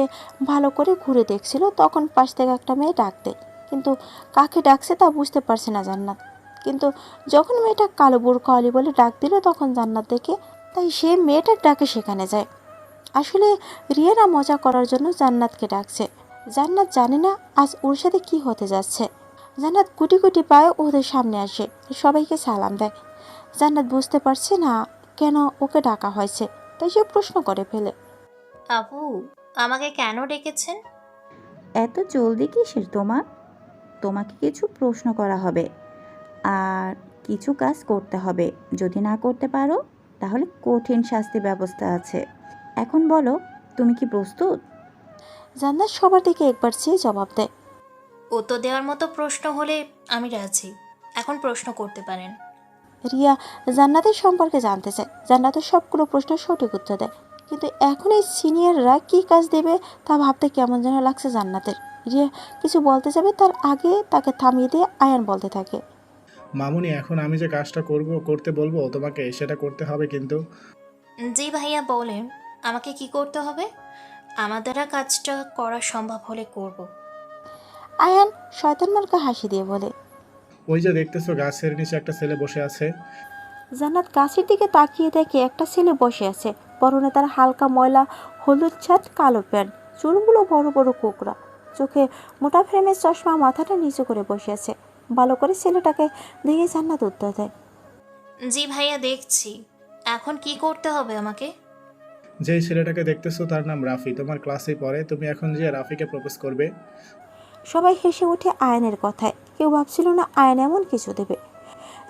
ভালো করে ঘুরে দেখছিল। তখন পাশ থেকে একটা মেয়ে ডাক দেয়, কিন্তু কাকে ডাকছে তা বুঝতে পারছে না জান্নাত। কিন্তু যখন মেয়েটা কালো বোরকাওয়ালি বলে ডাক দিল, তখন জান্নাত দেখে, তাই সে মেয়েটার ডাকে সেখানে যায়। আসলে রিয়ারা মজা করার জন্য জান্নাতকে ডাকছে। জান্নাত জানে না আজ ওর সাথে কি হতে যাচ্ছে। জান্নাত গুটি গুটি পায়ে ওদের সামনে আসে, সবাইকে সালাম দেয়। জান্নাত বুঝতে পারছে না কেন ওকে ডাকা হয়েছে, তাই সে প্রশ্ন করে ফেলে, আপু, আমাকে কেন ডেকেছেন? এত জলদি কিসের তোমার? তোমাকে কিছু প্রশ্ন করা হবে আর কিছু কাজ করতে হবে। যদি না করতে পারো তাহলে কঠিন শাস্তি ব্যবস্থা আছে। এখন বলো, তুমি কি প্রস্তুত? জান্নাত সবার দিকে একবার চেয়ে জবাব দেয়, উত্তর দেওয়ার মতো প্রশ্ন হলে আমি রাজি, এখন প্রশ্ন করতে পারেন। রিয়া জান্নাতের সম্পর্কে জানতে চায়। জান্নাতের সবগুলো প্রশ্ন সঠিক উত্তর দেয়, কিন্তু এখন এই সিনিয়ররা কী কাজ দেবে তা ভাবতে কেমন যেন লাগছে জান্নাতের। রিয়া কিছু বলতে যাবে, তার আগে তাকে থামিয়ে দিয়ে আয়ান বলতে থাকে, মামুনি, এখন আমি যে কাজটা করতে বলবো তোমাকে, সেটা করতে হবে কিন্তু। জি ভাইয়া, বলেন আমাকে কি করতে হবে? আমার দ্বারা কাজটা করা সম্ভব হলে করব। আয়ান শয়তান মার্কা হাসি দিয়ে বলে, ওই যে দেখতেছো গাছের নিচে একটা ছেলে বসে আছে। জান্নাত গাছের দিকে তাকিয়ে দেখে একটা ছেলে বসে আছে। পরনে তার হালকা ময়লা হলুদ ছাট, কালো প্যান্ট, চুলগুলো বড় বড় কোকড়া, চোখে মোটা ফ্রেমের চশমা, মাথাটা নিচু করে বসে আছে। ভালো করে ছেলেটাকে দেখে জান্নাত উত্তর দেয়, জি ভাইয়া, দেখছি। এখন কি করতে হবে আমাকে? যেই ছেলেটাকে দেখতেছো তার নাম রাফি, তোমার ক্লাসে পড়ে। তুমি এখন যে রাফিকে প্রপোজ করবে। সবাই হেসে ওঠে আয়নের কথায়। কেউ ভাবছিল না আয়ন এমন কিছু দেবে।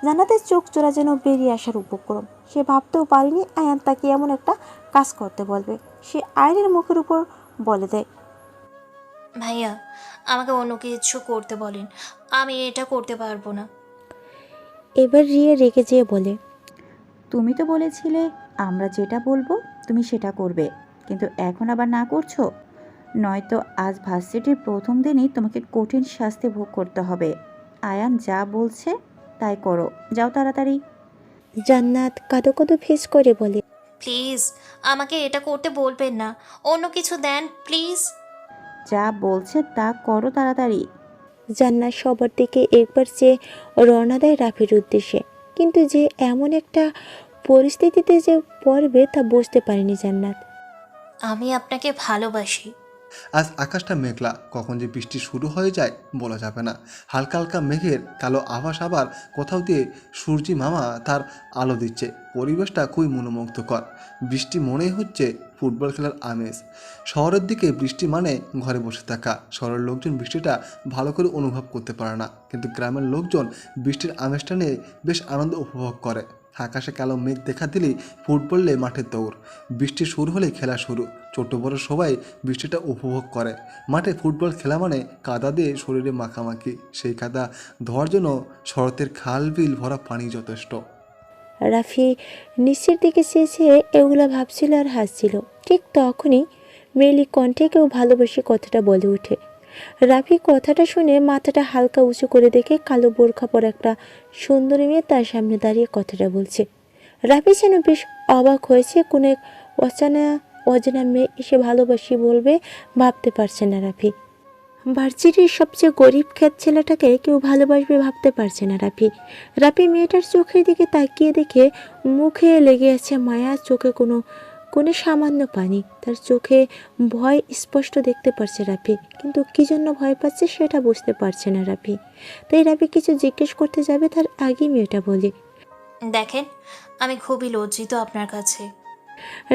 জান্নাতের চোখ জোড়া যেন বেরিয়ে আসার উপক্রম। সে ভাবতেও পারেনি আয়ান তাকে এমন একটা কাজ করতে বলবে। সে আয়নের মুখের উপর বলে দেয়, ভাইয়া, আমাকে অন্য কিছু করতে বলেন, আমি এটা করতে পারবো না। এবার রিয়া রেগে যেয়ে বলে, তুমি তো বলেছিলে আমরা যেটা বলবো তুমি সেটা করবে, কিন্তু এখন আবার না করছো। নয়তো আজ ভার্সিটির প্রথম দিনই তোমাকে কঠিন শাস্তি ভোগ করতে হবে। আয়ান যা বলছে তাই করো, যাও তাড়াতাড়ি। জান্নাত কাঁদো কাঁদো ফেস করে বলে, প্লিজ আমাকে এটা করতে বলবেন না, অন্য কিছু দেন প্লিজ। যা বলছে তা করো তাড়াতাড়ি। জান্নাত সবার দিকে একবার চেয়ে রওনা দেয় রাফির উদ্দেশ্যে, কিন্তু যে এমন একটা পরিস্থিতিতে যে পড়বে তা বুঝতে পারেনি জান্নাত। আমি আপনাকে ভালোবাসি। আজ আকাশটা মেঘলা, কখন যে বৃষ্টি শুরু হয়ে যায় বলা যাবে না। হালকা হালকা মেঘের কালো আভাস, আবার কোথাও দিয়ে সূর্যি মামা তার আলো দিচ্ছে। পরিবেশটা খুবই মনোমুগ্ধকর। বৃষ্টি মনেই হচ্ছে ফুটবল খেলার আমেজ। শহরের দিকে বৃষ্টি মানে ঘরে বসে থাকা। শহরের লোকজন বৃষ্টিটা ভালো করে অনুভব করতে পারে না, কিন্তু গ্রামের লোকজন বৃষ্টির আমেজটা নিয়ে বেশ আনন্দ উপভোগ করে। আকাশে কালো মেঘ দেখা দিলেই ফুটবলে মাঠে দৌড়, বৃষ্টি শুরু হলেই খেলা শুরু। ছোট বড় সবাই বৃষ্টিটা উপভোগ করে। মাঠে ফুটবল খেলা মানে কাদা দিয়ে শরীরে মাখামাখি। সেই কাদা ধোয়ার জন্য শরতের খাল বিল ভরা পানি যথেষ্ট। রাফি নিচের দিকে চেয়েছে এগুলো ভাবছিল আর হাসছিল। ঠিক তখনই মেলি কণ্ঠে কেউ ভালোবেসে কথাটা বলে ওঠে। রাফি কথাটা শুনে মাথাটা হালকা উঁচু করে দেখে কালো বোরখা পরা একটা সুন্দরী মেয়ে তার সামনে দাঁড়িয়ে কথাটা বলছে। রাফি যেন বেশ অবাক হয়েছে। কোনো এক অজানা মেয়ে এসে ভালোবাসি বলবে ভাবতে পারছে না রাফি। ভার্সিটির সবচেয়ে গরিব খ্যাত ছেলেটাকে কেউ ভালোবাসবে ভাবতে পারছে না রাফি। রাফি মেয়েটার চোখের দিকে তাকিয়ে দেখে মুখে লেগে আছে মায়া, চোখে কোনো কোণে সামান্য পানি। তার চোখে ভয় স্পষ্ট দেখতে পারছে রাফি, কিন্তু কী জন্য ভয় পাচ্ছে সেটা বুঝতে পারছে না রাফি। তাই রাফি কিছু জিজ্ঞেস করতে যাবে তার আগেই মেয়েটা বলে, দেখেন, আমি খুবই লজ্জিত আপনার কাছে।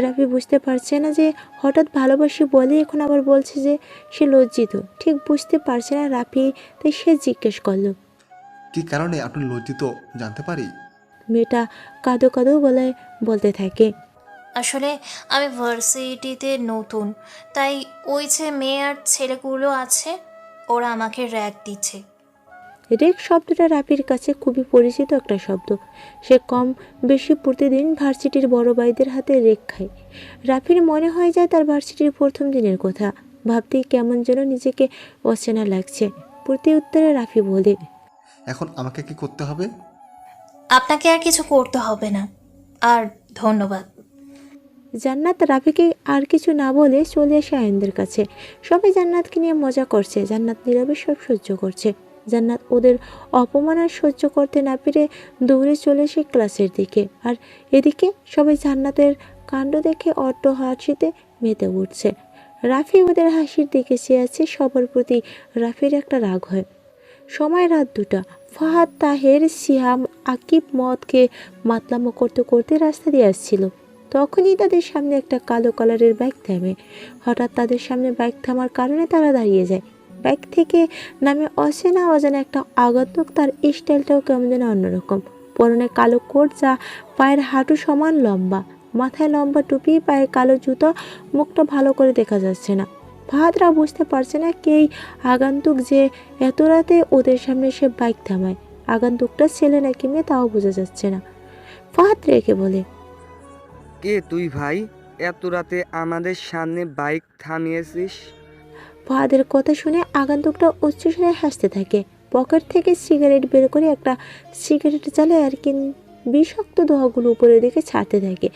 রাফি বুঝতে পারছে না যে হঠাৎ ভালোবাসি বলে এখন আবার বলছে যে সে লজ্জিত। ঠিক বুঝতে পারছে না রাফি, তাই সে জিজ্ঞেস করলো, কি কারণে আপনি লজ্জিত জানতে পারি? মেয়েটা কাঁদো কাঁদো গলায় বলতে থাকে, আসলে আমি ভার্সিটিতে নতুন, তাই ওই যে মেয়ে আর ছেলেগুলো আছে ওরা আমাকে র্যাক দিচ্ছে। রেক শব্দটা রাফির কাছে খুবই পরিচিত একটা শব্দ। সে কম বেশি প্রতিদিন ভার্সিটির বড় ভাইদের হাতে রেক খায়। রাফির মনে হয় যায় তার ভার্সিটির প্রথম দিনের কথা। ভাবতেই কেমন যেন নিজেকে অচেনা লাগছে। প্রতি উত্তরে রাফি বলে, এখন আমাকে কি করতে হবে? আপনাকে আর কিছু করতে হবে না, আর ধন্যবাদ। জান্নাত রাফিকে আর কিছু না বলে চলে আসে আয়নদের কাছে। সবাই জান্নাতকে নিয়ে মজা করছে, জান্নাত নীরবে সব সহ্য করছে। জান্নাত ওদের অপমান আর সহ্য করতে না পেরে দৌড়ে চলে এসে ক্লাসের দিকে। আর এদিকে সবাই জান্নাতের কাণ্ড দেখে অট্ট হাসিতে মেতে উঠছে। রাফি ওদের হাসির দিকে চেয়ে আছে। সবার প্রতি রাফির একটা রাগ হয়। সময় রাত 2টা। ফাহাদ, তাহের, সিয়াম, আকিব মদকে মাতলামো করতে করতে রাস্তা দিয়ে আসছিল। তখনই তাদের সামনে একটা কালো কালারের বাইক থামে। হঠাৎ তাদের সামনে বাইক থামার কারণে তারা দাঁড়িয়ে যায়। বাইক থেকে নামে অচেনা অজানা একটা আগন্তুক। তার স্টাইলটাও কেমন যেন অন্যরকম। পরনে কালো কোট যা পায়ের হাঁটু সমান লম্বা, মাথায় লম্বা টুপি, পায়ে কালো জুতো, মুখটা ভালো করে দেখা যাচ্ছে না। ফাহাদরা বুঝতে পারছে না কে আগন্তুক যে এত রাতে ওদের সামনে এসে বাইক থামায়। আগন্তুকটা ছেলে নাকি মেয়ে তাও বোঝা যাচ্ছে না। ফাহাদ রেখে বলে, কে তুই ভাই? এত রাতে আমাদের সামনে বাইক থামিয়েছিস? ফাহাদের কথা শুনে আগন্তুকটা উচ্চস্বরে হাসতে থাকে। পকেট থেকে সিগারেট বের করে একটা সিগারেট জ্বালায় আর বিষাক্ত ধোঁয়াগুলো উপরের দিকে ছাড়তে থাকে।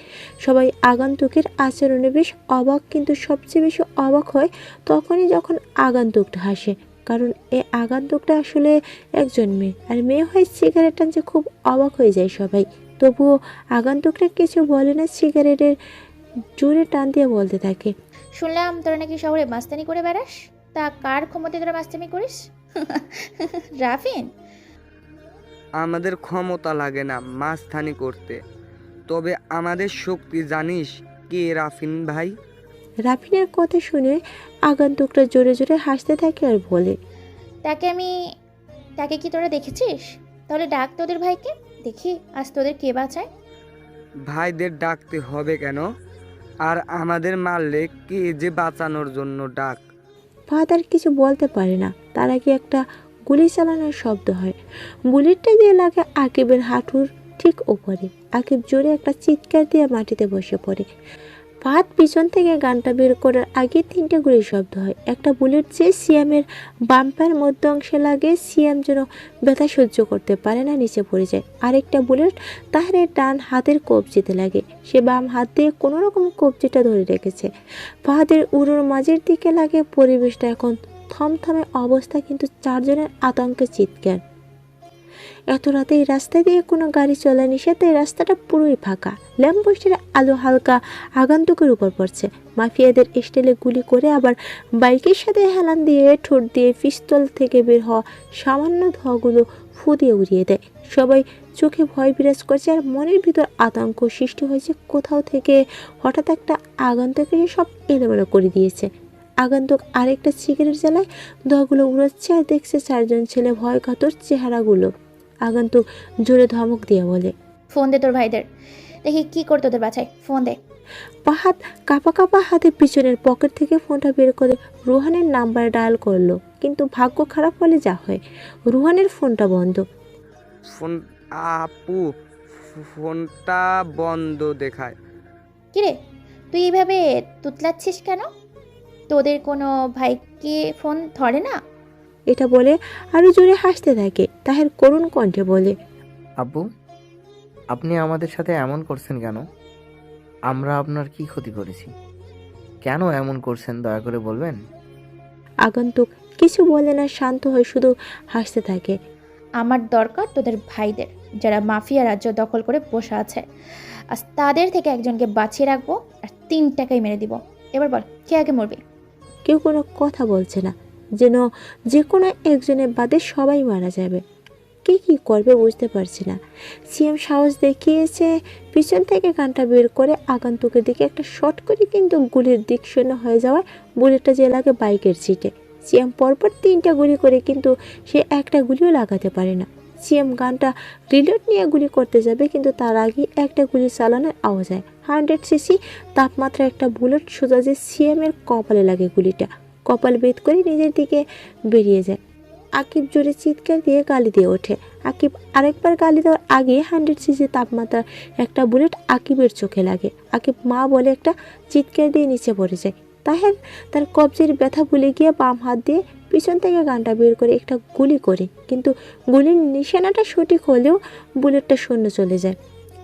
সবাই আগন্তুকের আচরণে বেশ অবাক, কিন্তু সবচেয়ে বেশি অবাক হয় তখনই যখন আগন্তুকটা হাসে। কারণ এই আগন্তুকটা আসলে একজন মেয়ে, আর মেয়ে হয় সিগারেট টানছে। খুব অবাক হয়ে যায় সবাই। তবুও আগন্তুকটা কিছু বলে না, সিগারেটের জোরে টান দিয়ে বলতে থাকে, শুনলাম তোরা নাকি শহরে মাস্তানি করে বেড়াস, তা কার ক্ষমতায় তোরা মাস্তানি করিস? রাফিন, আমাদের ক্ষমতা লাগে না মাস্তানি করতে, তবে আমাদের শক্তি জানিস কে রাফিন ভাই? রাফিনের কথা শুনে আগন্তুকটা জোরে জোরে হাসতে থাকে আর বলে, তাকে কি তোরা দেখেছিস? তাহলে ডাক তোদের ভাইকে, দেখি আজ তোদের কে বাঁচায়। ভাইদের ডাকতে হবে কেন? আর আমাদের মারলে কে যে বাঁচানোর জন্য ডাক? ফাহাদ আর কিছু বলতে পারে না। তার আগে একটা গুলি চালানোর শব্দ হয়। বুলেটটা দিয়ে লাগে আকিবের হাঁটুর ঠিক ওপরে। আকিব জোরে একটা চিৎকার দিয়ে মাটিতে বসে পড়ে। ফাহাদ পিছন থেকে গানটা বের করার আগে 3টে গুলির শব্দ হয়। একটা বুলেট যে সিয়ামের বাম পায়ের মধ্য অংশে লাগে। সিয়াম যেন ব্যথা সহ্য করতে পারে না, নিচে পড়ে যায়। আরেকটা বুলেট তাহেরের ডান হাতের কবজিতে লাগে। সে বাম হাত দিয়ে কোনো রকম কবজিটা ধরে রেখেছে। ফাহাদের উড়োর মাঝের দিকে লাগে। পরিবেশটা এখন থমথমে অবস্থা, কিন্তু 4 জনের আতঙ্কে চিৎকার। এত রাতে এই রাস্তা দিয়ে কোনো গাড়ি চলা নিষেধ। এই রাস্তাটা পুরোই ফাঁকা। ল্যাম্পপোস্টের আলো হালকা আগন্তুকের উপর পড়ছে। মাফিয়াদের স্টাইলে গুলি করে আবার বাইকের সাথে হেলান দিয়ে ঠোঁট দিয়ে পিস্তল থেকে বের হওয়া সামান্য ধোঁয়াগুলো ফু দিয়ে উড়িয়ে দেয়। সবাই চোখে ভয় বিরাজ করছে আর মনের ভিতর আতঙ্ক সৃষ্টি হয়েছে। কোথাও থেকে হঠাৎ একটা আগন্তুক এসে সব এলোমেলো করে দিয়েছে। আগন্তুক আরেকটা সিগারেট জ্বালায়, ধোঁয়াগুলো উড়াচ্ছে আর দেখছে 4 জন ছেলে ভয় কাতর চেহারাগুলো। আগন্তুক জোরে ধমক দিয়ে বলে, ফোন দে তোর ভাইদের, দেখি কি করে তোদের বাঁচায়, ফোন দে। ফাহাদ কাঁপা কাঁপা হাতে পিছনের পকেট থেকে ফোনটা বের করে রুহানের নাম্বারে ডায়াল করলো, কিন্তু ভাগ্য খারাপ হলে যা হয়, রুহানের ফোনটা বন্ধ। ফোনটা বন্ধ দেখায়। কিরে, তুই এইভাবে তুতলাচ্ছিস কেন? তোদের কোনো ভাইকে ফোন ধরে না? এটা বলে আরো জোরে হাসতে থাকে। তাহের করুণ কণ্ঠে বলে, আব্বু, আপনি আমাদের সাথে এমন করছেন কেন? আমরা আপনার কি ক্ষতি করেছি? কেন এমন করছেন দয়া করে বলবেন? আগন্তুক কিছু বলে না, শান্ত হয়ে শুধু হাসতে থাকে। আমার দরকার তোদের ভাইদের, যারা মাফিয়া রাজ্য দখল করে বসে আছে। আর তাদের থেকে একজনকে বাঁচিয়ে রাখবো আর 3টাকেই মেরে দিব। এবার বল, কে আগে মরবে? কেউ কোনো কথা বলছে না, যেন যে কোনো একজনের বাদে সবাই মারা যাবে। কে কী করবে বুঝতে পারছি না। সিএম সাহস দেখিয়েছে পিছন থেকে গানটা বের করে আগন্তুকের দিকে একটা শট করে, কিন্তু গুলির দিক শূন্য হয়ে যাওয়ায় বুলেটটা যে লাগে বাইকের সিটে। সিএম পরপর 3টা গুলি করে, কিন্তু সে একটা গুলিও লাগাতে পারে না। সিএম গানটা রিলোড নিয়ে গুলি করতে যাবে, কিন্তু তার আগে একটা গুলি চালানোর আওয়াজ হয়। 100 সিসি তাপমাত্রা একটা বুলেট সোজা যে সিএমের কপালে লাগে। গুলিটা কপাল বেদ করে নিজের দিকে বেরিয়ে যায়। আকিব জোরে চিৎকার দিয়ে গালি দিয়ে ওঠে। আকিব আরেকবার গালি দেওয়ার আগে 100 সিসি তাপমাত্রার একটা বুলেট আকিবের চোখে লাগে। আকিব মা বলে একটা চিৎকার দিয়ে নিচে পড়ে যায়। তাহের তার কবজির ব্যথা ভুলে গিয়ে বাম হাত দিয়ে পিছন থেকে গানটা বের করে একটা গুলি করে, কিন্তু গুলির নিশানাটা সঠিক হলেও বুলেটটা শূন্য চলে যায়।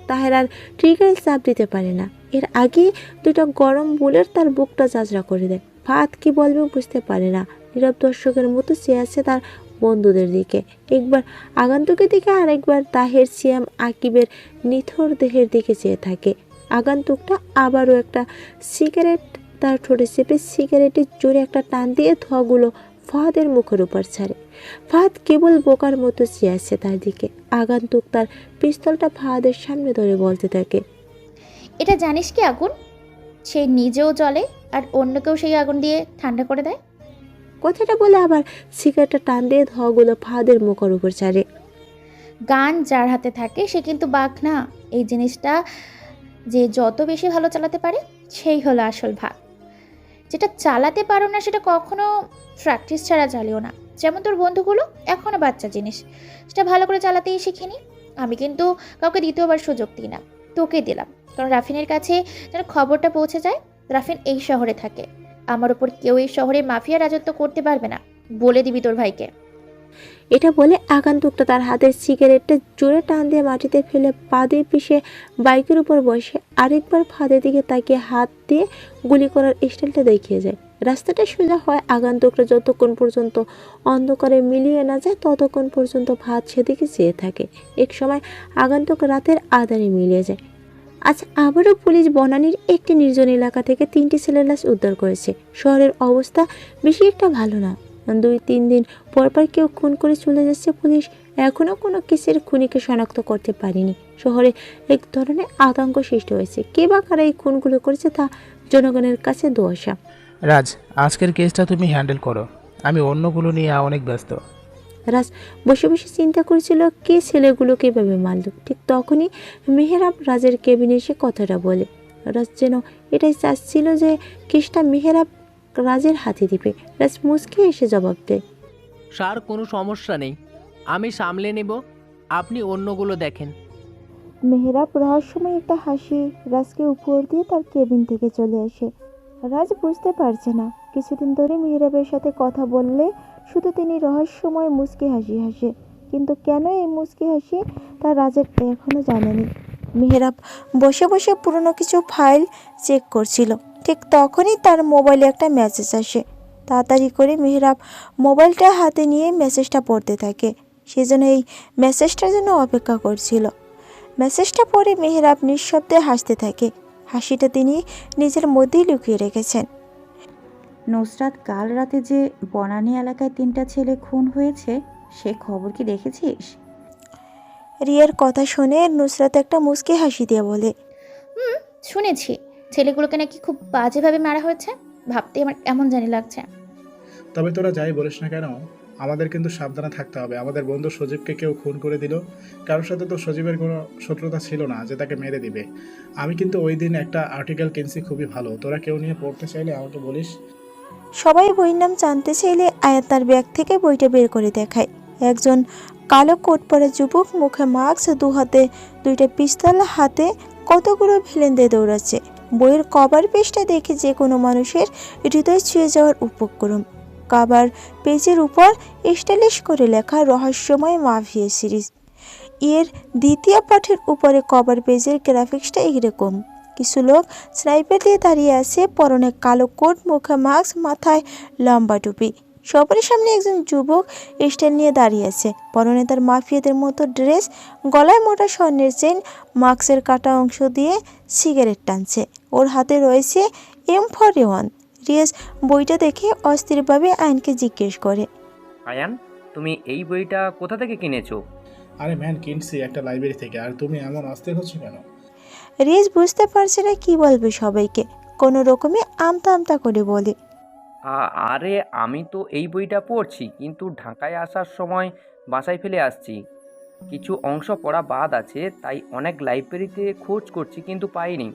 তাহের আর ট্রিগারে চাপ দিতে পারে না। এর আগে 2টা গরম বুলেট তার বুকটা জাজরা করে দেয়। ফাহাদ কি বলবে বুঝতে পারে না। নীরব দর্শকের মতো চেয়ে আছে তার বন্ধুদের দিকে, একবার আগন্তুকের দিকে আর একবার তাহের, সিয়াম, আকিবের নিথর দেহের দিকে চেয়ে থাকে। আগন্তুকটা আবারও একটা সিগারেট তার ঠোঁটে চেপে সিগারেটের জোরে একটা টান দিয়ে ধোঁয়াগুলো ফাহাদের মুখের উপর ছাড়ে। ফাহাদ কেবল বোকার মতো চেয়ে আছে তার দিকে। আগন্তুক তার পিস্তলটা ফাহাদের সামনে ধরে বলতে থাকে, এটা জানিস কি আগুন? সে নিজেও জ্বলে আর অন্যকেও সেই আগুন দিয়ে ঠান্ডা করে দেয়। কথাটা বলে আবার সিগারেটটা টান দিয়ে ধোঁয়াগুলো ফাহাদের মুখের উপর ছাড়ে। গান যার হাতে থাকে সে কিন্তু বাঘ না। এই জিনিসটা যে যত বেশি ভালো চালাতে পারে সেই হলো আসল ভাগ। যেটা চালাতে পারো না সেটা কখনো প্র্যাকটিস ছাড়া চালিও না। যেমন তোর বন্ধুগুলো এখনও বাচ্চা জিনিস, সেটা ভালো করে চালাতেই শিখিনি। আমি কিন্তু কাউকে দ্বিতীয়বার সুযোগ দিই না, তোকে দিলাম, কারণ রাফিনের কাছে যেন খবরটা পৌঁছে যায় রাফিন এই শহরে থাকে। আমার ওপর কেউ এই শহরে মাফিয়া রাজত্ব করতে পারবে না, বলে দিবি তোর ভাইকে। এটা বলে আগন্তুকটা তার হাতের সিগারেটটা জোরে টান দিয়ে মাটিতে ফেলে পা দিয়ে পিষে বাইকের উপর বসে আরেকবার ফাঁদের দিকে তাকিয়ে হাত দিয়ে গুলি করার স্টাইলটা দেখিয়ে যায়। রাস্তাটা সোজা হয়। আগন্তুকটা যতক্ষণ পর্যন্ত অন্ধকারে মিলিয়ে না যায় ততক্ষণ পর্যন্ত ভাত সেদিকে চেয়ে থাকে। এক সময় আগন্তুক রাতের আধারে মিলিয়ে যায়। আজ আবারও পুলিশ বনানীর একটি নির্জন এলাকা থেকে 3টি ছেলের লাশ উদ্ধার করেছে। শহরের অবস্থা বেশি একটা ভালো না। 2-3 দিন পরপর কেউ খুন করে চলে যাচ্ছে। পুলিশ এখনও কোনো কেসের খুনিকে শনাক্ত করতে পারেনি। শহরে এক ধরনের আতঙ্ক সৃষ্টি হয়েছে। কে বা কারা এই খুনগুলো করেছে তা জনগণের কাছে দোয়াশা। রাজ, আজকের কেসটা তুমি হ্যান্ডেল করো, আমি অন্যগুলো নিয়ে অনেক ব্যস্ত। রাজ বসে বসে চিন্তা করছিল কে ছেলেগুলোকে এভাবে মারল। ঠিক তখনই মেহেরাব রাজের কেবিনে এসে কথাটা বলে। রাজ যেন এটাই চাচ্ছিল যে কেসটা মেহেরাব রাজের হাতে দিবে। রাজ মুচকে এসে জবাব দেয়, স্যার কোনো সমস্যা নেই, আমি সামলে নেব, আপনি অন্যগুলো দেখেন। মেহেরাব রহস্যময় একটা হাসি রাজকে উপর দিয়ে তার কেবিন থেকে চলে আসে। রাজ বুঝতে পারছে না, কিছুদিন ধরে মেহেরাবের সাথে কথা বললে শুধু তিনি রহস্যময় মুচকি হাসি হাসে, কিন্তু কেন এই মুচকি হাসি তা রাজের এখনও জানেনি। মেহেরাব বসে বসে পুরনো কিছু ফাইল চেক করছিল। ঠিক তখনই তার মোবাইলে একটা মেসেজ আসে। তাড়াতাড়ি করে মেহেরাব মোবাইলটা হাতে নিয়ে মেসেজটা পড়তে থাকে। সেজন্য এই মেসেজটার জন্য অপেক্ষা করছিল। মেসেজটা পড়ে মেহেরাব নিঃশব্দে হাসতে থাকে। হাসিটা তিনি নিজের মধ্যেই লুকিয়ে রেখেছেন। নুসরাত, কাল রাতে যে বনানী এলাকায় 3টা ছেলে খুন হয়েছে সে খবর কি দেখেছিস? রিয়ার কথা শুনে নুসরাত একটা মুচকি হাসি দিয়ে বলে, শুনেছি। ছেলেগুলোকে নাকি খুব বাজেভাবে মারা হয়েছে। ভাবতে আমার এমন জানি লাগছে। তবে তোরা যাই বলিস না কেন, আমাদের কিন্তু সাবধানে থাকতে হবে। আমাদের বন্ধু সজীবকে কেউ খুন করে দিল। কারোর সাথে তো সজীবের কোনো শত্রুতা ছিল না যে তাকে মেরে দিবে। আমি কিন্তু ওই দিন একটা আর্টিকেল কিনছি, খুবই ভালো। তোরা কেউ নিয়ে পড়তে চাইলে আমাকে বলিস। সবাই বইয়ের নাম জানতে চাইলে আয়াত তার ব্যাগ থেকে বইটা বের করে দেখায়। একজন কালো কোট পরা যুবক, মুখে মাস্ক, 2 হাতে 2টা পিস্তল, হাতে কতগুলো ভিলেন দিয়ে দৌড়াচ্ছে। বইয়ের কভার পেজটা দেখে যে কোনো মানুষের হৃদয় ছুঁয়ে যাওয়ার উপক্রম। কভার পেজের উপর স্টাইলিশ করে লেখা রহস্যময় মাফিয়া সিরিজ। এর দ্বিতীয় পাঠের উপরে কভার পেজের গ্রাফিক্সটা এরকম। কিছু লোক স্নাইপার দিয়ে দাঁড়িয়ে আছে, পরনে কালো কোট, মুখে মাস্ক, মাথায় লম্বা টুপি। সবার সামনে একজন যুবক স্ট্যান্ড নিয়ে দাঁড়িয়ে আছে, পরনে তার মাফিয়াদের মতো ড্রেস, গলায় মোটা স্বর্ণের চেন, মাস্কের কাটা অংশ দিয়ে সিগারেট টানছে। ওর হাতে রয়েছে M41। রিয়াজ বইটা দেখে অস্থিরভাবে আয়নকে জিজ্ঞেস করে, আয়ান, তুমি এই বইটা কোথা থেকে কিনেছো? আরে ম্যান, কিনছি একটা লাইব্রেরি থেকে। আর তুমি এমন অস্থির হচ্ছ কেন? রিয়াজ বুঝতে পারছে না কি বলবে সবাইকে, কোনো রকমে আমতা আমতা করে বলে, আরে আমি তো এই বইটা পড়ছি, কিন্তু ঢাকায় আসার সময় বাসায় ফেলে আসছি। কিছু অংশ পড়া বাদ আছে, তাই অনেক লাইব্রেরিতে খোঁজ করছি কিন্তু পাইনি।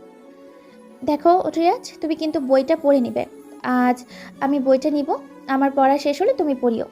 দেখো রিয়াজ, তুমি কিন্তু বইটা পড়ে নিবে। আজ আমি বইটা নিব, আমার পড়া শেষ হলে তুমি পড়িও।